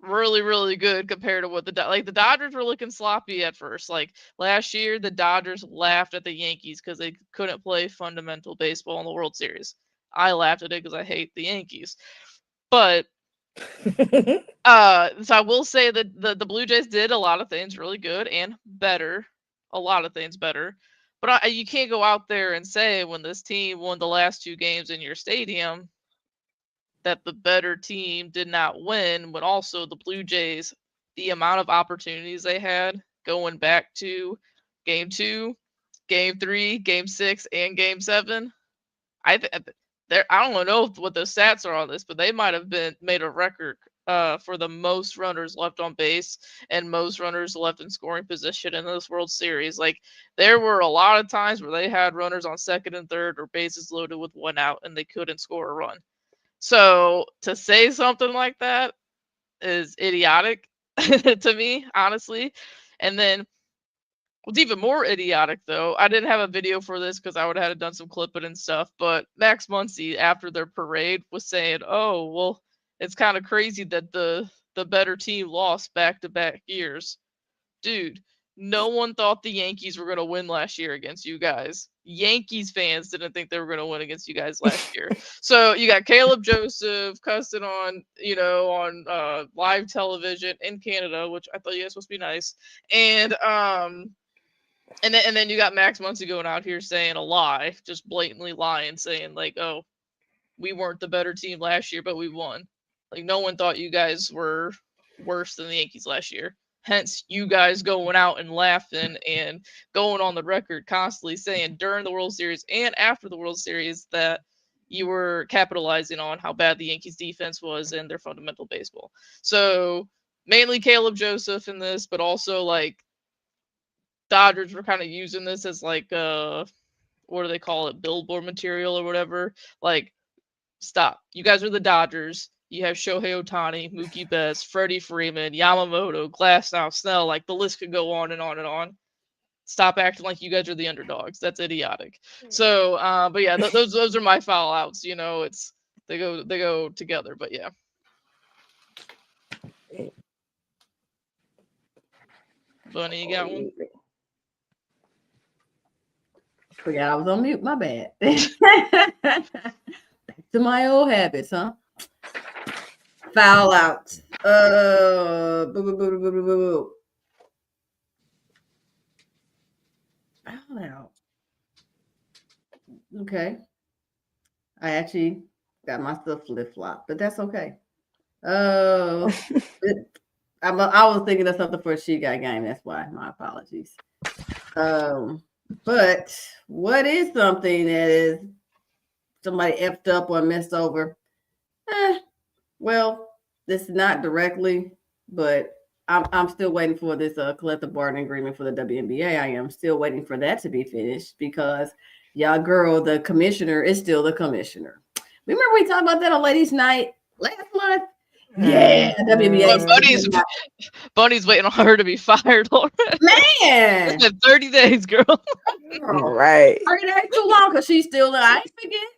really, really good compared to what the Dodgers were looking sloppy at first. Last year, the Dodgers laughed at the Yankees because they couldn't play fundamental baseball in the World Series. I laughed at it because I hate the Yankees. But so I will say that the Blue Jays did a lot of things really good and better. A lot of things better. But you can't go out there and say when this team won the last 2 games in your stadium that the better team did not win, when also the Blue Jays, the amount of opportunities they had going back to Game 2, Game 3, Game 6, and Game 7. I don't know what the stats are on this, but they might have made a record for the most runners left on base and most runners left in scoring position in this World Series. There were a lot of times where they had runners on second and third or bases loaded with 1 out and they couldn't score a run. So to say something like that is idiotic to me, honestly. And then what's even more idiotic, though, I didn't have a video for this because I would have had done some clipping and stuff, but Max Muncy, after their parade, was saying, oh, well, it's kind of crazy that the better team lost back-to-back years. Dude, no one thought the Yankees were going to win last year against you guys. Yankees fans didn't think they were going to win against you guys last year. So you got Caleb Joseph cussing on live television in Canada, which I thought you guys were supposed to be nice. And And then you got Max Muncy going out here saying a lie, just blatantly lying, saying like, "Oh, we weren't the better team last year, but we won." Like no one thought you guys were worse than the Yankees last year. Hence, you guys going out and laughing and going on the record constantly saying during the World Series and after the World Series that you were capitalizing on how bad the Yankees defense was and their fundamental baseball. So mainly Caleb Joseph in this, but also like Dodgers were kind of using this as like what do they call it, billboard material or whatever. Like, stop. You guys are the Dodgers. You have Shohei Ohtani, Mookie Betts, Freddie Freeman, Yamamoto, Glasnow, Snell. Like the list could go on and on and on. Stop acting like you guys are the underdogs. That's idiotic. So, but yeah, those are my foul outs. You know, it's they go together. But yeah. Bunny, you got one? Forgot I was on mute. My bad. Back to my old habits, huh? Foul out. Foul out. Okay. I actually got my stuff flip-flop, but that's okay. I was thinking of something for a She Got Game. That's why. My apologies. But what is something that is somebody effed up or messed over? Well, this is not directly, but I'm still waiting for this collective bargaining agreement for the WNBA. I am still waiting for that to be finished because y'all girl, the commissioner is still the commissioner. Remember we talked about that on Ladies' Night last month? Yeah, WNBA. Bunny's waiting on her to be fired already. Man, 30 days, girl. Right. 30 days too long because she's still there. I ain't forget.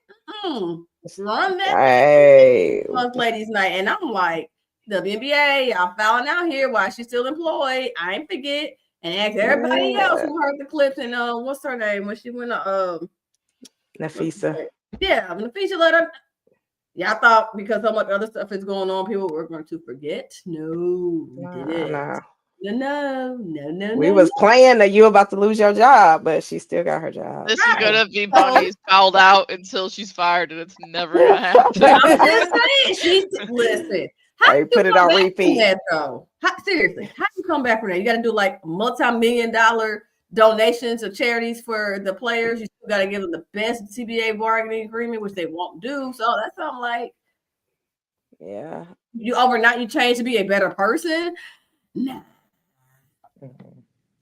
Run that Right. Ladies' Night, and I'm like, WNBA, y'all fouling out here while she's still employed. I ain't forget. And ask everybody else who heard the clips and what's her name when she went Nafisa. Yeah, Nafisa let her. Y'all thought because so much other stuff is going on, people were going to forget. No, we didn't. No. We was playing that you were about to lose your job, but she still got her job. This is gonna be Bunny's fouled out until she's fired, and it's never gonna happen. I'm just saying, listen. How you put it on repeat? Seriously, how do you come back from that? You got to do like multi-million-dollar donations of charities for the players. You still got to give them the best CBA bargaining agreement, which they won't do. So that's something like, yeah, you overnight you change to be a better person. Nah.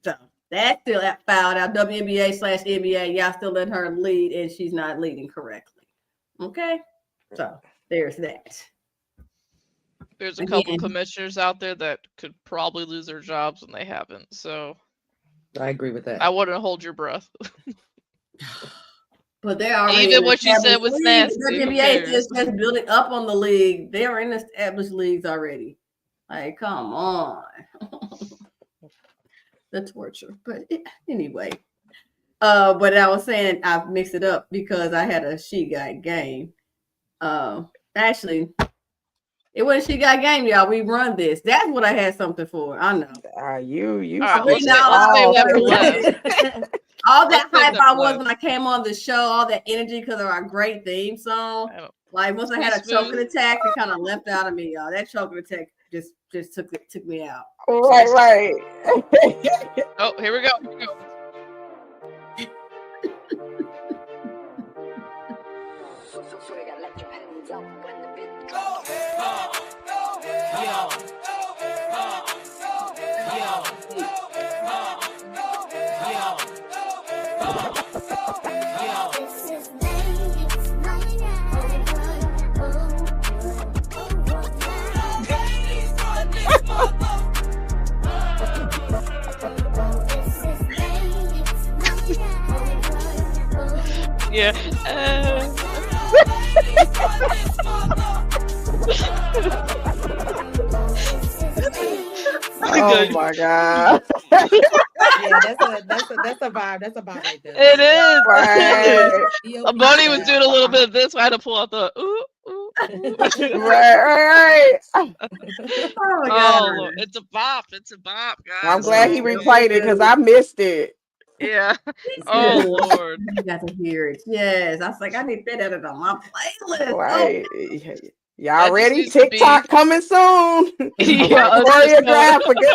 So that's still fouled out. WNBA/NBA, y'all still letting her lead, and she's not leading correctly. Okay, so there's that. There's a couple commissioners out there that could probably lose their jobs and they haven't. So I agree with that. I wouldn't hold your breath. But they are even what she said was nasty. The WNBA is just building up on the league. They are in established leagues already. Like, come on. The torture. But anyway. But I was saying I've mixed it up because I had a She Got Game. Actually, it wasn't She Got Game, y'all. We run this. That's what I had something for. I know. All that hype I was when I came on the show, all that energy because of our great theme song. Like once I had a choking attack, it kind of left out of me, y'all. That choking attack just took me out. Right. Oh, here we go. Yeah. Oh my god. Yeah, that's a vibe. That's a vibe right there. It is. Right. Bunny was doing a little bit of this. So I had to pull out the ooh. Right. Oh, it's a bop. It's a bop, guys. I'm glad he replayed it because I missed it. Yeah. Oh Lord. You got to hear it. Yes. I was like, I need that edit on my playlist. Right. Y'all That just ready? needs to be- TikTok coming soon. Yeah, I'm I was just choreograph for good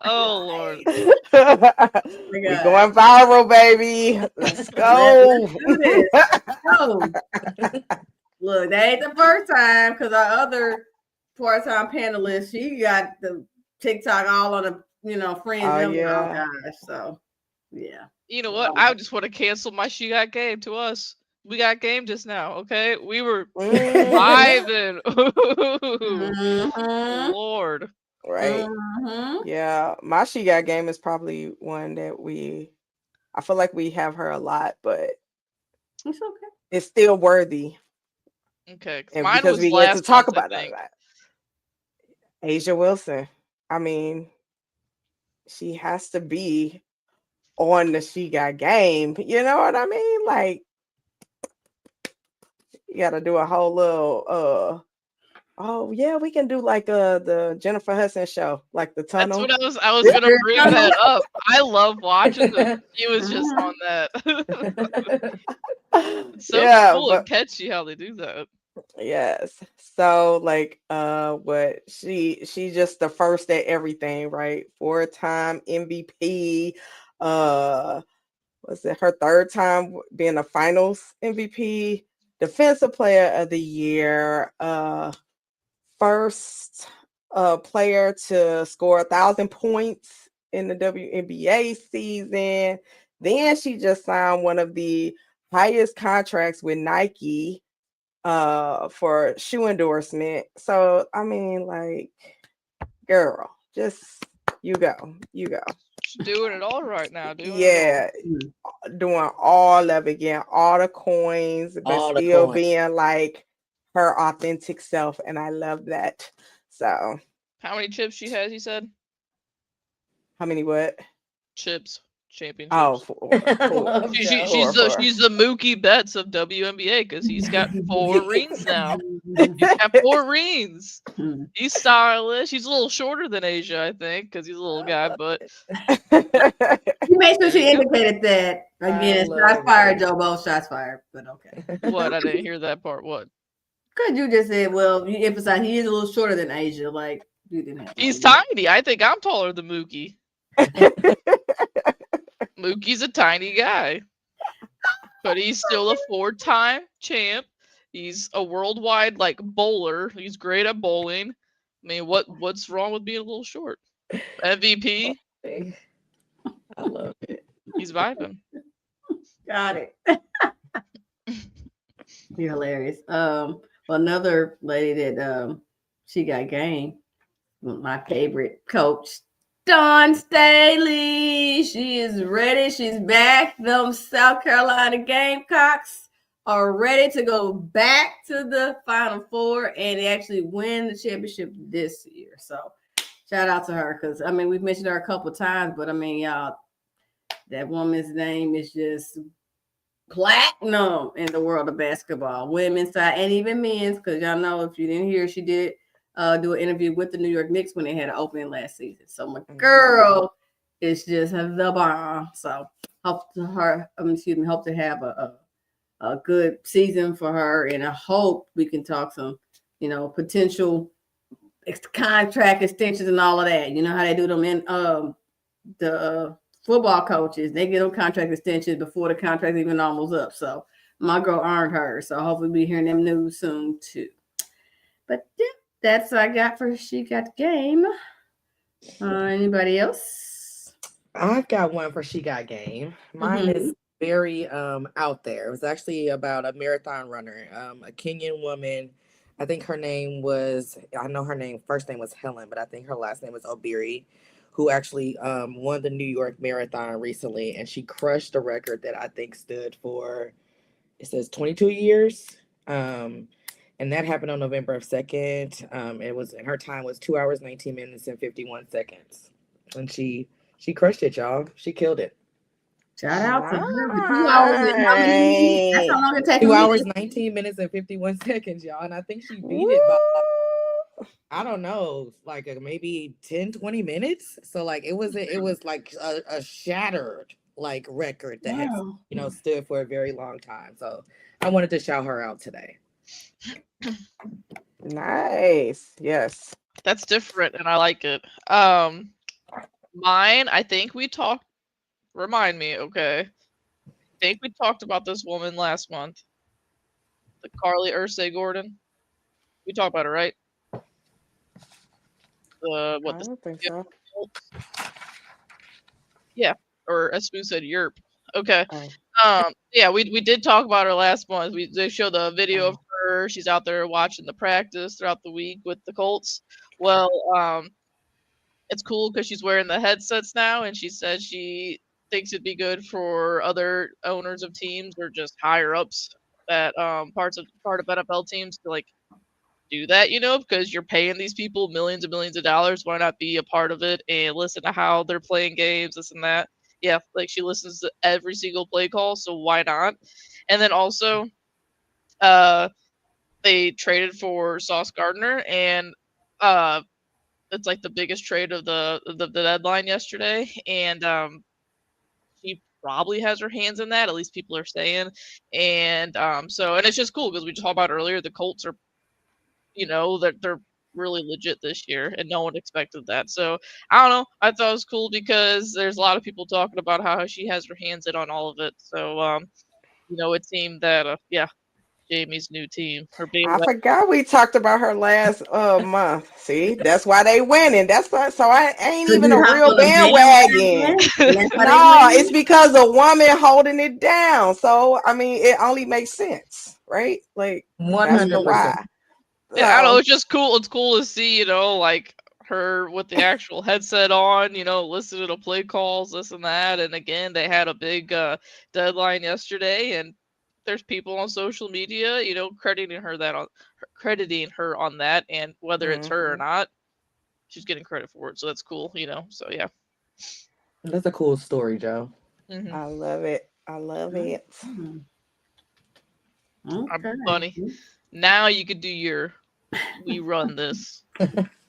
Oh Lord. We're going viral, baby. Let's go. Let's do this. Go. Look, that ain't the first time because our other part-time panelist, she got the TikTok all on the friends. Oh, yeah. Oh gosh, so yeah. You know what? I just want to cancel my She Got Game to us. We got game just now, okay? We were vibing. Lord. Right. Yeah. My She Got Game is probably one that I feel like we have her a lot, but it's okay. It's still worthy. Okay. And mine because was we get last to talk month, I about that. think. Asia Wilson. I mean, she has to be on the She Got Game. You know what I mean? Like, you got to do a whole little, oh yeah, we can do like the Jennifer Hudson show, like the tunnel. That's what I was gonna bring that up. I love watching them. She was just on that. It's so cool and catchy how they do that. Yes. So like what she's just the first at everything, right? 4-time MVP. Was it her 3rd time being a finals MVP, defensive player of the year, first player to score 1,000 points in the WNBA season. Then she just signed one of the highest contracts with Nike for shoe endorsement. So I mean, like, girl, just you go. She's doing it all right now, dude. Yeah, doing all of it, getting all the coins, but still being like her authentic self, and I love that. So, how many chips she has? You said. How many what? Chips. Championships. Oh, she's the Mookie Betts of WNBA because he's got 4 rings now. He's got 4 rings. He's stylish. He's a little shorter than Asia, I think, because he's a little guy. But you made sure she indicated that again. Shots fired, Jobo. Shots fired. But okay. What? I didn't hear that part. What? Because you just said, well, you emphasized he is a little shorter than Asia. Like you didn't have. He's tiny. I think I'm taller than Mookie. Mookie's a tiny guy, but he's still a 4-time champ. He's a worldwide bowler. He's great at bowling. I mean, what's wrong with being a little short? MVP. I love it. He's vibing. Got it. You're hilarious. Well, another lady that she got game. My favorite coach. Dawn Staley, she is ready. She's back. Them South Carolina Gamecocks are ready to go back to the Final Four and actually win the championship this year. So shout out to her because, I mean, we've mentioned her a couple of times, but, I mean, y'all, that woman's name is just platinum in the world of basketball, women's side and even men's, because y'all know if you didn't hear, she did do an interview with the New York Knicks when they had an opening last season. So my girl is just the bomb. So hope to have a good season for her, and I hope we can talk some, potential contract extensions and all of that. You know how they do them in the football coaches. They get them contract extensions before the contract even almost up. So my girl earned her. So hopefully we'll be hearing them news soon too. But yeah. That's what I got for She Got Game. Anybody else? I've got one for She Got Game. Mine is very out there. It was actually about a marathon runner, a Kenyan woman. I think her name was, first name was Helen, but I think her last name was Obiri, who actually won the New York Marathon recently. And she crushed the record that I think stood for, it says 22 years. And that happened on November 2nd. Her time was 2 hours, 19 minutes, and 51 seconds. And she crushed it, y'all. She killed it. Shout out to her. 2 hours and how many? That's how long it takes. 2 hours, 19 minutes, and 51 seconds, y'all. And I think she beat it by I don't know, like maybe 10, 20 minutes. So like it was like a shattered like record that had, stood for a very long time. So I wanted to shout her out today. Nice. Yes. That's different and I like it. Mine, I think we talked, remind me, okay. I think we talked about this woman last month. The Carly Ursay Gordon. We talked about her, right? I don't think so. Yeah, or as Smoooth said, Yerp. Okay. Yeah, we did talk about her last month. They showed the video of her. She's out there watching the practice throughout the week with the Colts. Well, it's cool because she's wearing the headsets now, and she said she thinks it'd be good for other owners of teams or just higher ups that part of NFL teams to like do that, because you're paying these people millions and millions of dollars. Why not be a part of it and listen to how they're playing games, this and that? Yeah, like she listens to every single play call, so why not? And then also, they traded for Sauce Gardner, and it's like the biggest trade of the deadline yesterday, and she probably has her hands in that. At least people are saying, and and it's just cool because we talked about earlier. The Colts are, they're really legit this year, and no one expected that. So I don't know. I thought it was cool because there's a lot of people talking about how she has her hands in on all of it. So it seemed that Jamie's new team. I forgot we talked about her last month. See, that's why they winning. That's why. So I ain't even a real bandwagon. No, it's because a woman holding it down. So I mean, it only makes sense, right? Like 100%. Yeah, I don't know. It's just cool. It's cool to see, like her with the actual headset on, listening to play calls, this and that. And again, they had a big deadline yesterday, and there's people on social media, crediting her on that, and whether it's her or not, she's getting credit for it. So that's cool, So yeah, that's a cool story, Joe. Mm-hmm. I love it. I love it. Okay. Funny. Now you could do your we run this.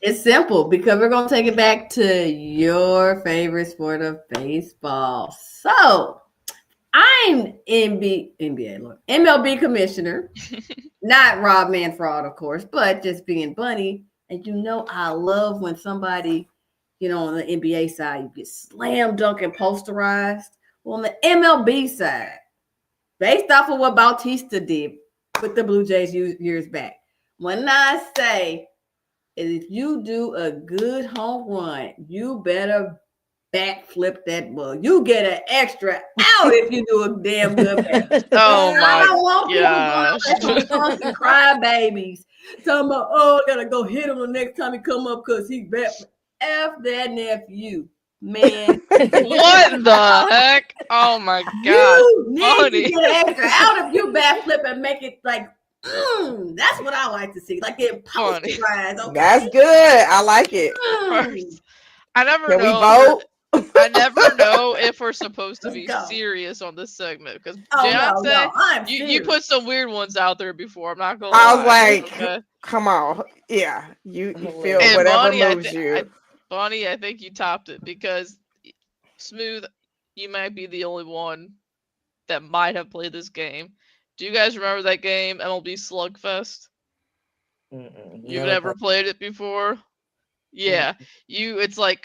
It's simple because we're gonna take it back to your favorite sport of baseball. So I'm MLB commissioner, not Rob Manfred, of course, but just being Bunny. And I love when somebody, on the NBA side, you get slam dunk and posterized. Well, on the MLB side, based off of what Bautista did with the Blue Jays years back, when I say, if you do a good home run, you better backflip that ball. You get an extra out if you do a damn good backflip. Oh my I don't want people going to cry babies. Talking about, I gotta go hit him the next time he come up because he's backflip. F that nephew, man. What the heck? Oh my god. You need to get an extra out if you backflip and make it like that's what I like to see. Like it posterized. Okay? That's good. I like it. I never Can know. we vote? I never know if we're supposed to be serious on this segment because you put some weird ones out there before. I'm not gonna lie. I was like, come on. Yeah. You feel and whatever Bonnie, moves you. Bonnie, I think you topped it because Smoooth, you might be the only one that might have played this game. Do you guys remember that game, MLB Slugfest? You've never played it before? Yeah. It's like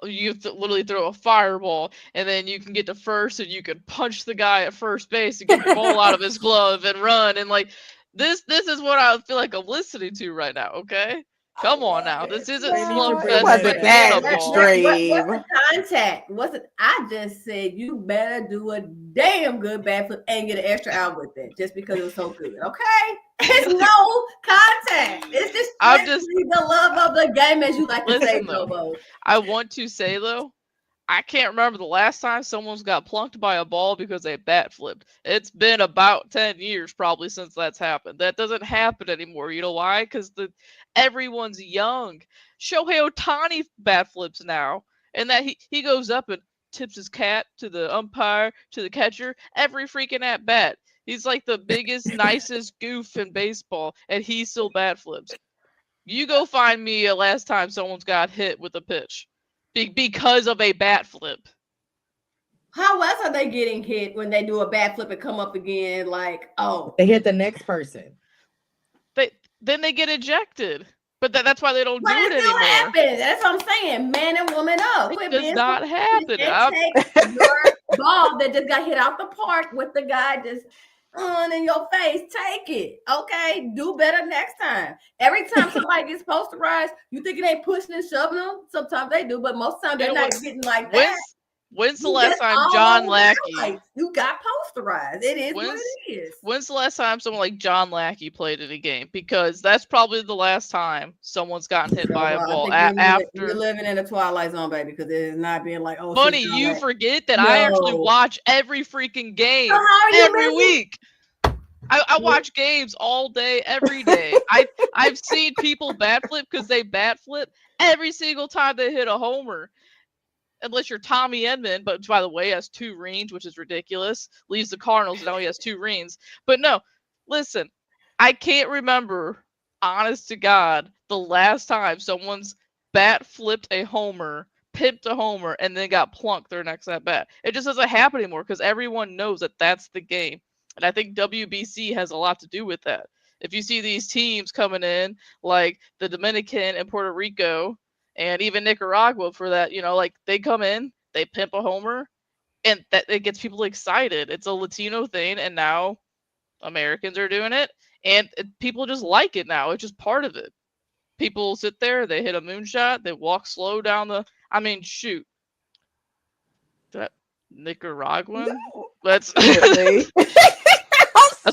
you literally throw a fireball and then you can get to first and you can punch the guy at first base and get the ball out of his glove and run, and like this is what I feel like I'm listening to right now, okay? Come on now. This isn't Slugfest. It wasn't that extreme. What's the contact? I just said you better do a damn good backflip and get an extra out with it just because it was so good. Okay? It's no contact. It's just the love of the game, as you like to say, Bobo. I want to say though, I can't remember the last time someone's got plunked by a ball because they bat flipped. It's been about 10 years probably since that's happened. That doesn't happen anymore. You know why? Because everyone's young. Shohei Ohtani bat flips now. And that he goes up and tips his cap to the umpire, to the catcher, every freaking at bat. He's like the biggest, nicest goof in baseball, and he still bat flips. You go find me a last time someone's got hit with a pitch because of a bat flip. How else are they getting hit when they do a bat flip and come up again? Like, oh, they hit the next person. Then they get ejected. But that's why they don't do it anymore. Happens. That's what I'm saying. Man and woman up. It does not happen. Take your ball that just got hit out the park with the guy just in your face. Take it. Okay. Do better next time. Every time somebody gets posterized, you think it ain't pushing and shoving them? Sometimes they do, but most times they're not getting like that. When's the last time John Lackey? You got posterized. It is what it is. When's the last time someone like John Lackey played in a game? Because that's probably the last time someone's gotten hit by a ball after. You're living in a twilight zone, baby, because it is not being like, oh. Funny, you forget that I actually watch every freaking game every week. I watch games all day, every day. I've seen people bat flip because they bat flip every single time they hit a homer. Unless you're Tommy Edman, but by the way, has 2 rings, which is ridiculous. Leaves the Cardinals, and now he has 2 rings. But no, listen, I can't remember, honest to God, the last time someone's bat flipped a homer, pimped a homer, and then got plunked their next at bat. It just doesn't happen anymore because everyone knows that that's the game. And I think WBC has a lot to do with that. If you see these teams coming in, like the Dominican and Puerto Rico, and even Nicaragua for that, like they come in, they pimp a homer, and that it gets people excited. It's a Latino thing, and now Americans are doing it, and people just like it now. It's just part of it. People sit there, they hit a moonshot, they walk slow down the. I mean, shoot, that Nicaraguan. That's that's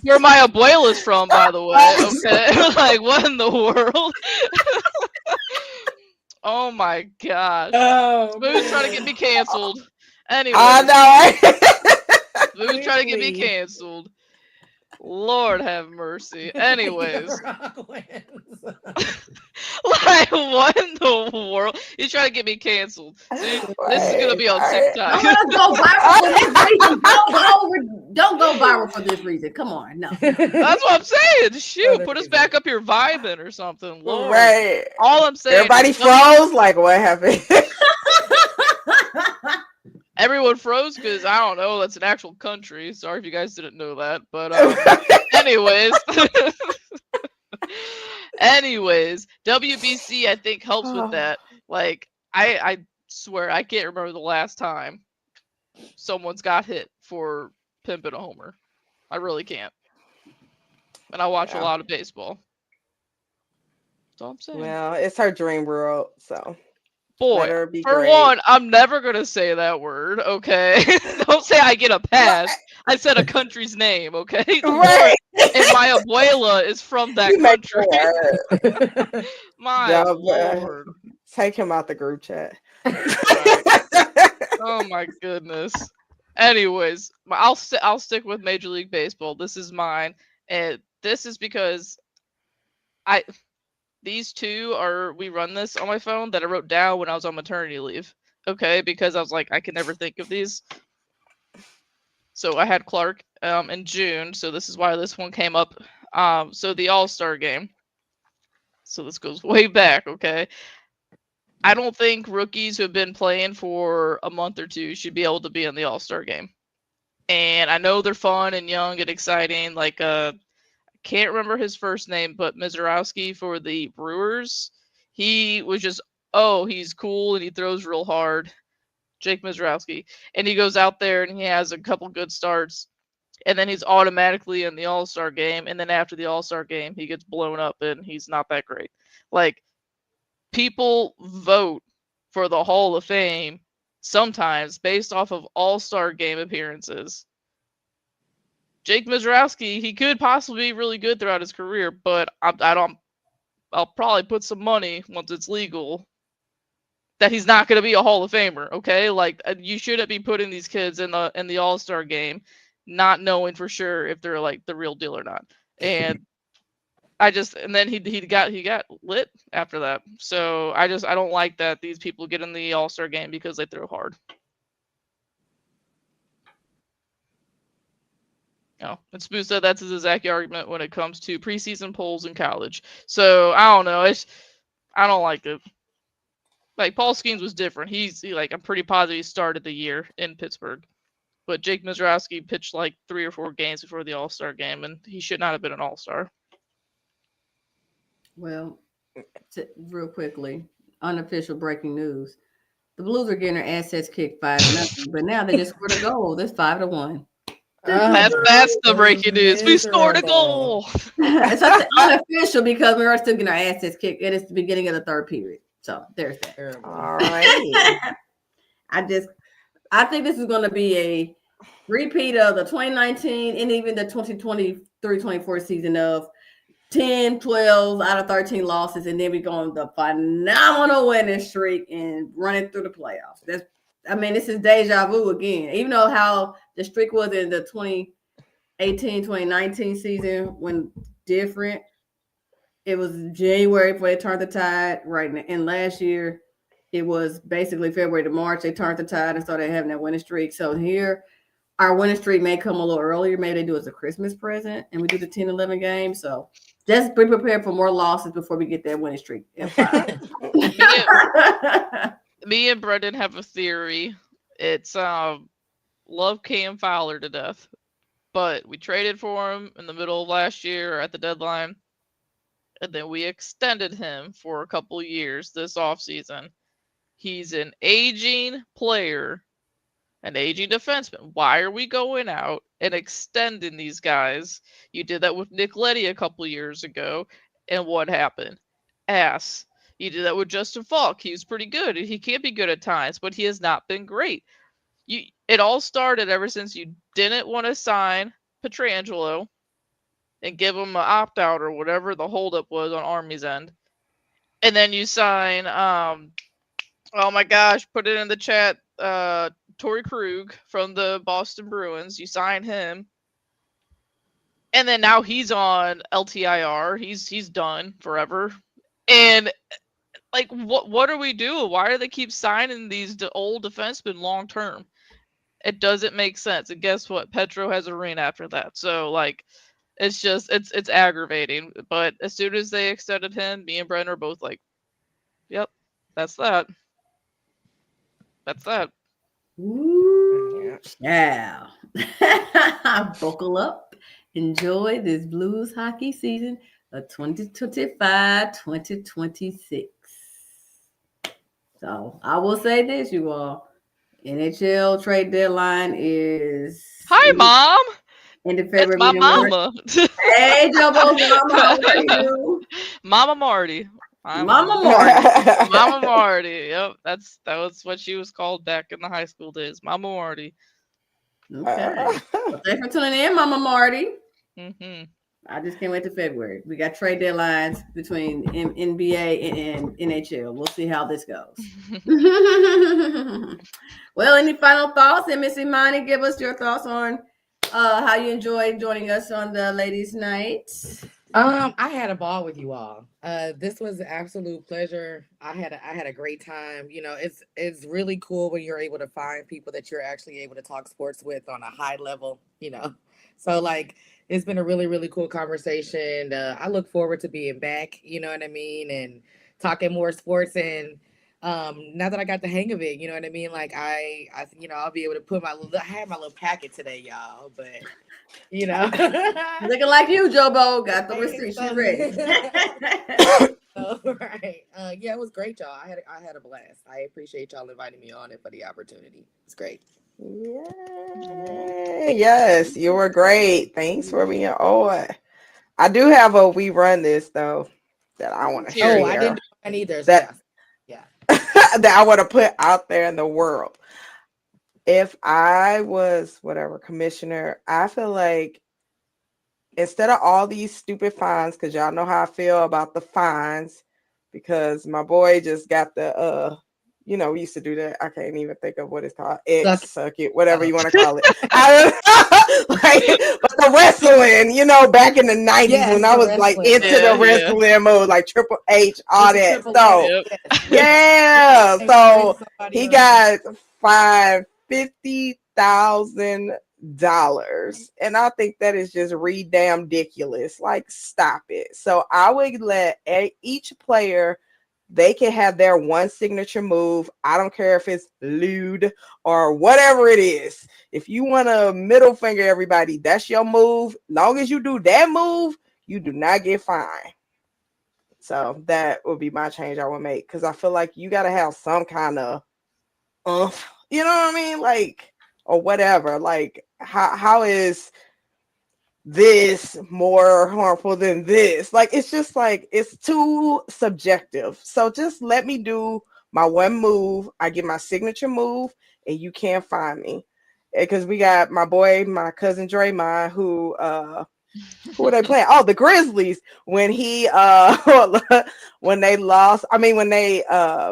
where my abuela's from, by the way. Okay, like what in the world? Oh my god. Smoooth trying to get me canceled. Anyway. Smoooth trying to get me canceled. Lord have mercy. Anyways. Like, what in the world? He's trying to get me canceled. Dude, this is going to be on TikTok. Don't go viral for this reason. Don't go viral for this reason. Come on. No. That's what I'm saying. Shoot, put us back up here vibing or something. Lord. Right. All I'm saying. Everybody froze. Like, what happened? Everyone froze because I don't know. That's an actual country. Sorry if you guys didn't know that. But anyways, WBC I think helps with that. Like I swear I can't remember the last time someone's got hit for pimping a homer. I really can't. And I watch a lot of baseball. That's all I'm saying. Well, it's her dream world, so. Boy, for one, I'm never going to say that word, okay? Don't say I get a pass. I said a country's name, okay? Right. And my abuela is from that country. My Lord. Take him out the group chat. Oh my goodness. Anyways, I'll stick with Major League Baseball. This is mine. And this is because these two we run this on my phone that I wrote down when I was on maternity leave. Okay, because I was like, I can never think of these. So I had Clark in June, so this is why this one came up. So the All-Star game. So this goes way back, okay? I don't think rookies who have been playing for a month or two should be able to be in the All-Star game. And I know they're fun and young and exciting, like can't remember his first name, but Mizorowski for the Brewers. He was just, he's cool and he throws real hard. Jake Mizorowski. And he goes out there and he has a couple good starts. And then he's automatically in the All-Star game. And then after the All-Star game, he gets blown up and he's not that great. Like, people vote for the Hall of Fame sometimes based off of All-Star game appearances. Jake Mizorowski, he could possibly be really good throughout his career, but I'll probably put some money once it's legal that he's not going to be a Hall of Famer. Okay, like you shouldn't be putting these kids in the All-Star game, not knowing for sure if they're like the real deal or not. And and then he got lit after that. So I don't like that these people get in the All-Star game because they throw hard. And Smoooth said that's his exact argument when it comes to preseason polls in college. So I don't know. I don't like it. Like Paul Skeens was different. I'm pretty positive he started the year in Pittsburgh. But Jake Mizrowski pitched like 3 or 4 games before the All-Star game, and he should not have been an All-Star. Well, real quickly, unofficial breaking news. The Blues are getting their assets kicked 5-0, but now they just scored a goal. That's 5-1. That's the breaking news. We scored a goal. It's unofficial because we're still getting our assets kicked, and it's the beginning of the third period. So there's that. All right. I think this is going to be a repeat of the 2019 and even the 2023-24 season of 10, 12 out of 13 losses, and then we go on the phenomenal winning streak and running through the playoffs. This is deja vu again. Even though how the streak was in the 2018-2019 season when different, it was January before they turned the tide, right? And last year, it was basically February to March. They turned the tide and started having that winning streak. So here, our winning streak may come a little earlier. Maybe they do it as a Christmas present, and we do the 10-11 game. So just be prepared for more losses before we get that winning streak. Me and Brendan have a theory. It's love Cam Fowler to death, but we traded for him in the middle of last year at the deadline, and then we extended him for a couple years this offseason. He's an aging player, an aging defenseman. Why are we going out and extending these guys? You did that with Nick Leddy a couple years ago, and what happened? Ass. You did that with Justin Falk. He was pretty good. He can be good at times, but he has not been great. It all started ever since you didn't want to sign Pietrangelo and give him an opt-out or whatever the holdup was on Army's end. And then you sign, oh my gosh, put it in the chat, Torrey Krug from the Boston Bruins. You sign him. And then now he's on LTIR. He's done forever. And like, what are we doing? Why do they keep signing these old defensemen long term? It doesn't make sense. And guess what? Petro has a ring after that. So like, it's aggravating. But as soon as they extended him, me and Brent are both like, yep, that's that. That's that. Ooh, yeah. Buckle up. Enjoy this Blues hockey season of 2025-2026. So I will say this, you all. NHL trade deadline is... Hi, Mom! End of February. It's my mama. Hey, Jobo's mama, how are you? Mama Marty. Mama Marty. Mama Marty. Yep, that was what she was called back in the high school days. Mama Marty. Okay. Well, thanks for tuning in, Mama Marty. Mm-hmm. I just can't wait to February. We got trade deadlines between NBA and NHL. We'll see how this goes. Well, any final thoughts? And Miss Imani, give us your thoughts on how you enjoyed joining us on the ladies' night. I had a ball with you all. This was an absolute pleasure. I had a great time. You know, it's really cool when you're able to find people that you're actually able to talk sports with on a high level, you know. So like, it's been a really, really cool conversation. I look forward to being back, you know what I mean, and talking more sports. And now that I got the hang of it, you know what I mean, like I you know, I'll be able to put I had my little packet today, y'all, but you know, looking like you, Jobo, got the receipt, she ready. Right. Yeah, it was great, y'all. I had a blast. I appreciate y'all inviting me on and for the opportunity. It's great. Yay. Yes, you were great. Thanks for being on. I do have a we run this though that I want to share. Oh, I didn't do mine either. That, yeah. that I want to put out there in the world. If I was whatever commissioner, I feel like instead of all these stupid fines, because y'all know how I feel about the fines, because my boy just got the you know, we used to do that. I can't even think of what it's called. Suck it, whatever you want to call it. But the wrestling, you know, back in the 90s when I was like into the wrestling mode, like Triple H, all that. So, yeah. So he got fined $50,000 And I think that is just damn ridiculous. Like, stop it. So I would let each player, they can have their one signature move. I don't care if it's lewd or whatever it is. If you want to middle finger everybody, that's your move. Long as you do that move, you do not get fined. So that would be my change I would make, because I feel like you got to have some kind of you know what I mean? Like, or whatever. Like, how is this more harmful than this? Like, it's just like, it's too subjective. So just let me do my one move. I get my signature move, and you can't find me. Because we got my boy, my cousin Draymond, who are they playing? Oh, the Grizzlies. When he when they lost, when they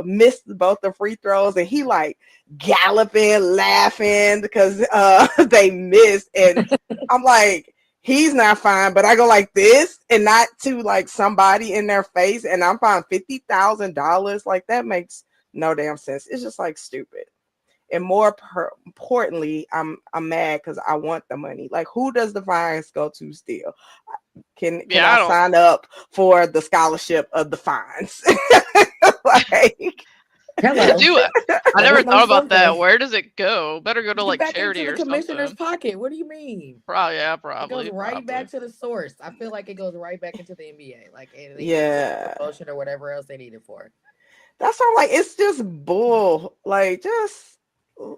missed both the free throws, and he like galloping, laughing because they missed. And I'm like, he's not fine, but I go like this and not to like somebody in their face, and I'm fined $50,000. Like, that makes no damn sense. It's just like stupid. And more importantly, I'm mad because I want the money. Like, who does the fines go to still? Can I sign up for the scholarship of the fines? Like, I never thought about that. Where does it go? Better go to like charity or something. Commissioner's pocket. What do you mean? Probably. It goes right back to the source. I feel like it goes right back into the NBA. Like, promotion or whatever else they need it for. That's all. Like, it's just bull. Like, just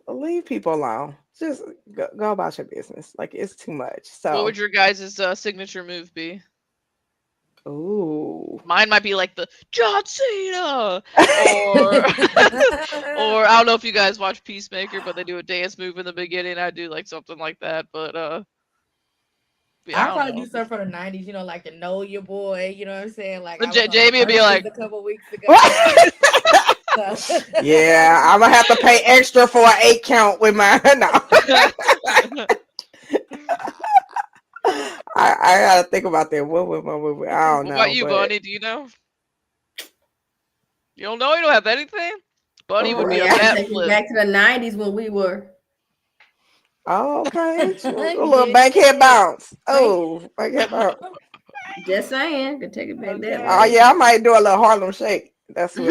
leave people alone. Just go about your business. Like, it's too much. So, what would your guys' signature move be? Ooh, mine might be like the John Cena, or or I don't know if you guys watch Peacemaker, but they do a dance move in the beginning. I do like something like that, but I'll probably do stuff from the 90s, you know, like the Know Your Boy, you know what I'm saying? Like, Jamie would be like a couple weeks ago. Yeah, I'm gonna have to pay extra for an 8 count with my I gotta think about that. What I don't know. What about you, Bunny? Do you know? You don't know? You don't have anything? Bunny would be a bat flip. Back to the 90s when we were. Oh, okay. A little bankhead bounce. Oh, bankhead bounce. Just saying. Could take it back there. Oh, yeah, I might do a little Harlem Shake. That's what.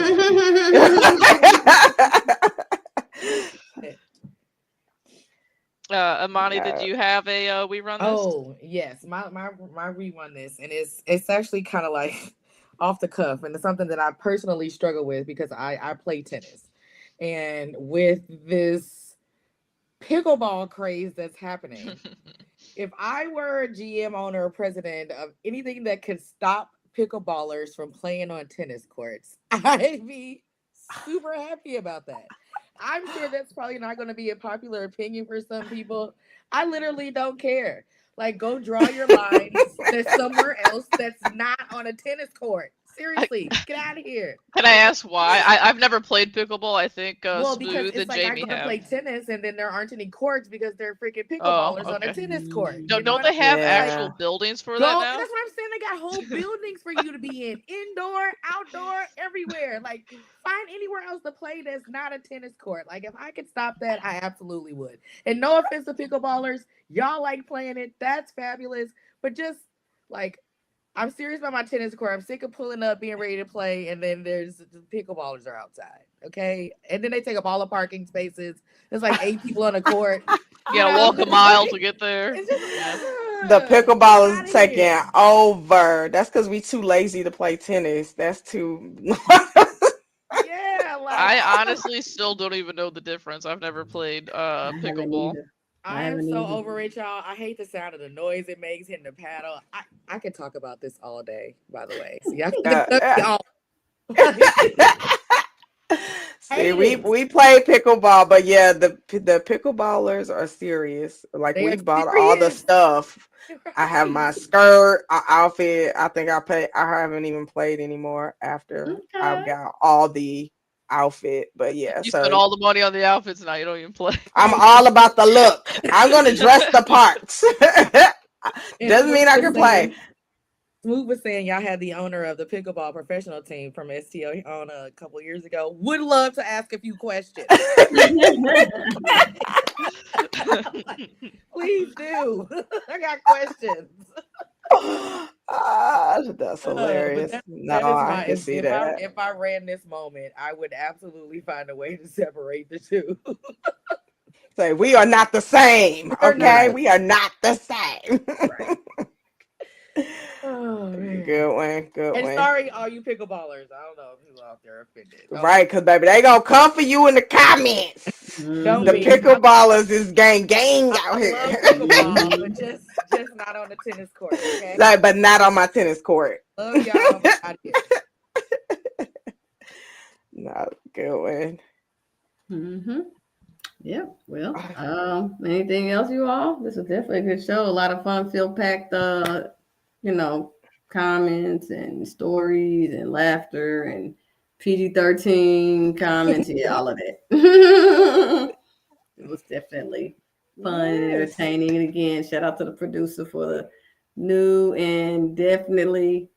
Imani, did you have a we run this? Oh, yes. My rerun this, and it's actually kind of like off the cuff, and it's something that I personally struggle with because I play tennis. And with this pickleball craze that's happening, if I were a GM, owner, or president of anything that could stop pickleballers from playing on tennis courts, I'd be super happy about that. I'm sure that's probably not going to be a popular opinion for some people. I literally don't care. Like, go draw your lines. There's somewhere else that's not on a tennis court. Seriously, get out of here. Can I ask why? I've never played pickleball. I think because Smoooth and like Jamie I go to play tennis, and then there aren't any courts because they're freaking pickleballers on a tennis court. Don't they have actual buildings for that now? That's what I'm saying. They got whole buildings for you to be in, indoor, outdoor, everywhere. Like, find anywhere else to play that's not a tennis court. Like, if I could stop that, I absolutely would. And no offense to pickleballers, y'all like playing it. That's fabulous. But just like, I'm serious about my tennis court. I'm sick of pulling up, being ready to play, and then there's the pickleballers are outside. Okay, and then they take up all the parking spaces. There's like 8 people on the court. You gotta walk a mile to get there. The pickleball is taking over. That's because we too lazy to play tennis. That's too. I honestly still don't even know the difference. I've never played pickleball. I am so over it, y'all. I hate the sound of the noise it makes hitting the paddle. I could talk about this all day, by the way. So See, we play pickleball, but yeah, the pickleballers are serious. Like, we bought all the stuff. I have my skirt, outfit. I think I haven't even played anymore after I've got all the outfit. But yeah, you spent all the money on the outfits, now you don't even play. I'm all about the look. I'm gonna dress the parts. Doesn't mean I can play. Smoooth was saying y'all had the owner of the pickleball professional team from STO on a couple years ago. Would love to ask a few questions. Please do. I got questions. That's hilarious. I can see that. If I ran this moment, I would absolutely find a way to separate the two. Say, we are not the same. Okay, we are not the same. Oh, man. Good one. And sorry, all you pickleballers. I don't know if people out there are offended. Right, because baby, they gonna come for you in the comments. The pickleballers is gang out here. I love pickleball, but just not on the tennis court. Okay? Like, but not on my tennis court. Love y'all. No, good one. Mm-hmm. Yeah. Well, anything else, you all? This was definitely a good show. A lot of fun, feel-packed, comments and stories and laughter and PG-13 comments. Yeah, all of that. It was definitely fun and entertaining. And again, shout out to the producer for the new and definitely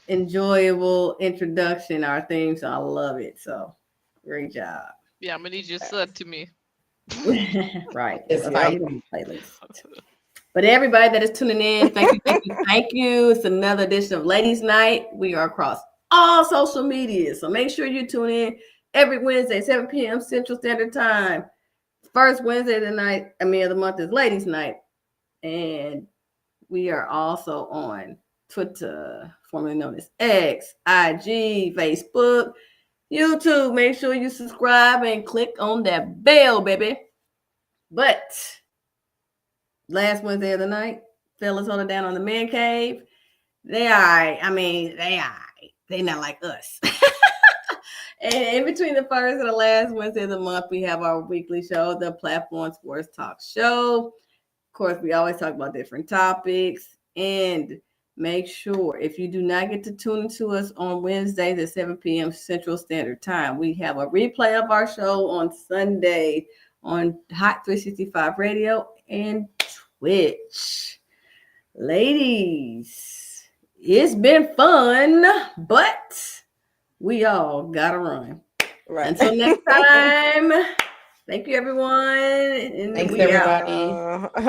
enjoyable introduction, our theme song. I love it. So great job. Yeah, I'm gonna need you to send to me. Right. Playlist. But everybody that is tuning in, thank you. It's another edition of Ladies Night. We are across all social media. So make sure you tune in every Wednesday, 7 p.m. Central Standard Time. First Wednesday of the month is Ladies Night. And we are also on Twitter, formerly known as X, IG, Facebook, YouTube. Make sure you subscribe and click on that bell, baby. But last Wednesday of the night, fellas hold it down on the man cave. They all right. I mean, they all right. They not like us. And in between the first and the last Wednesday of the month, we have our weekly show, the Platform Sports Talk Show. Of course, we always talk about different topics. And make sure, if you do not get to tune into us on Wednesdays at 7 p.m. Central Standard Time, we have a replay of our show on Sunday on Hot 365 Radio and Twitch. Ladies, it's been fun, but we all gotta run. Right. Until next time, thank you, everyone. And thanks, everybody.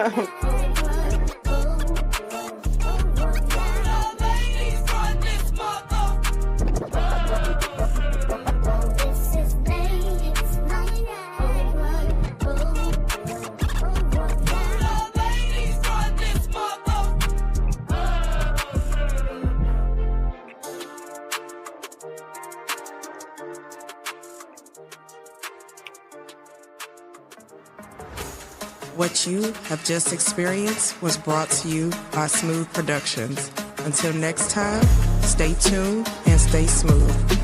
What you have just experienced was brought to you by Smoooth Productions. Until next time, stay tuned and stay smooth.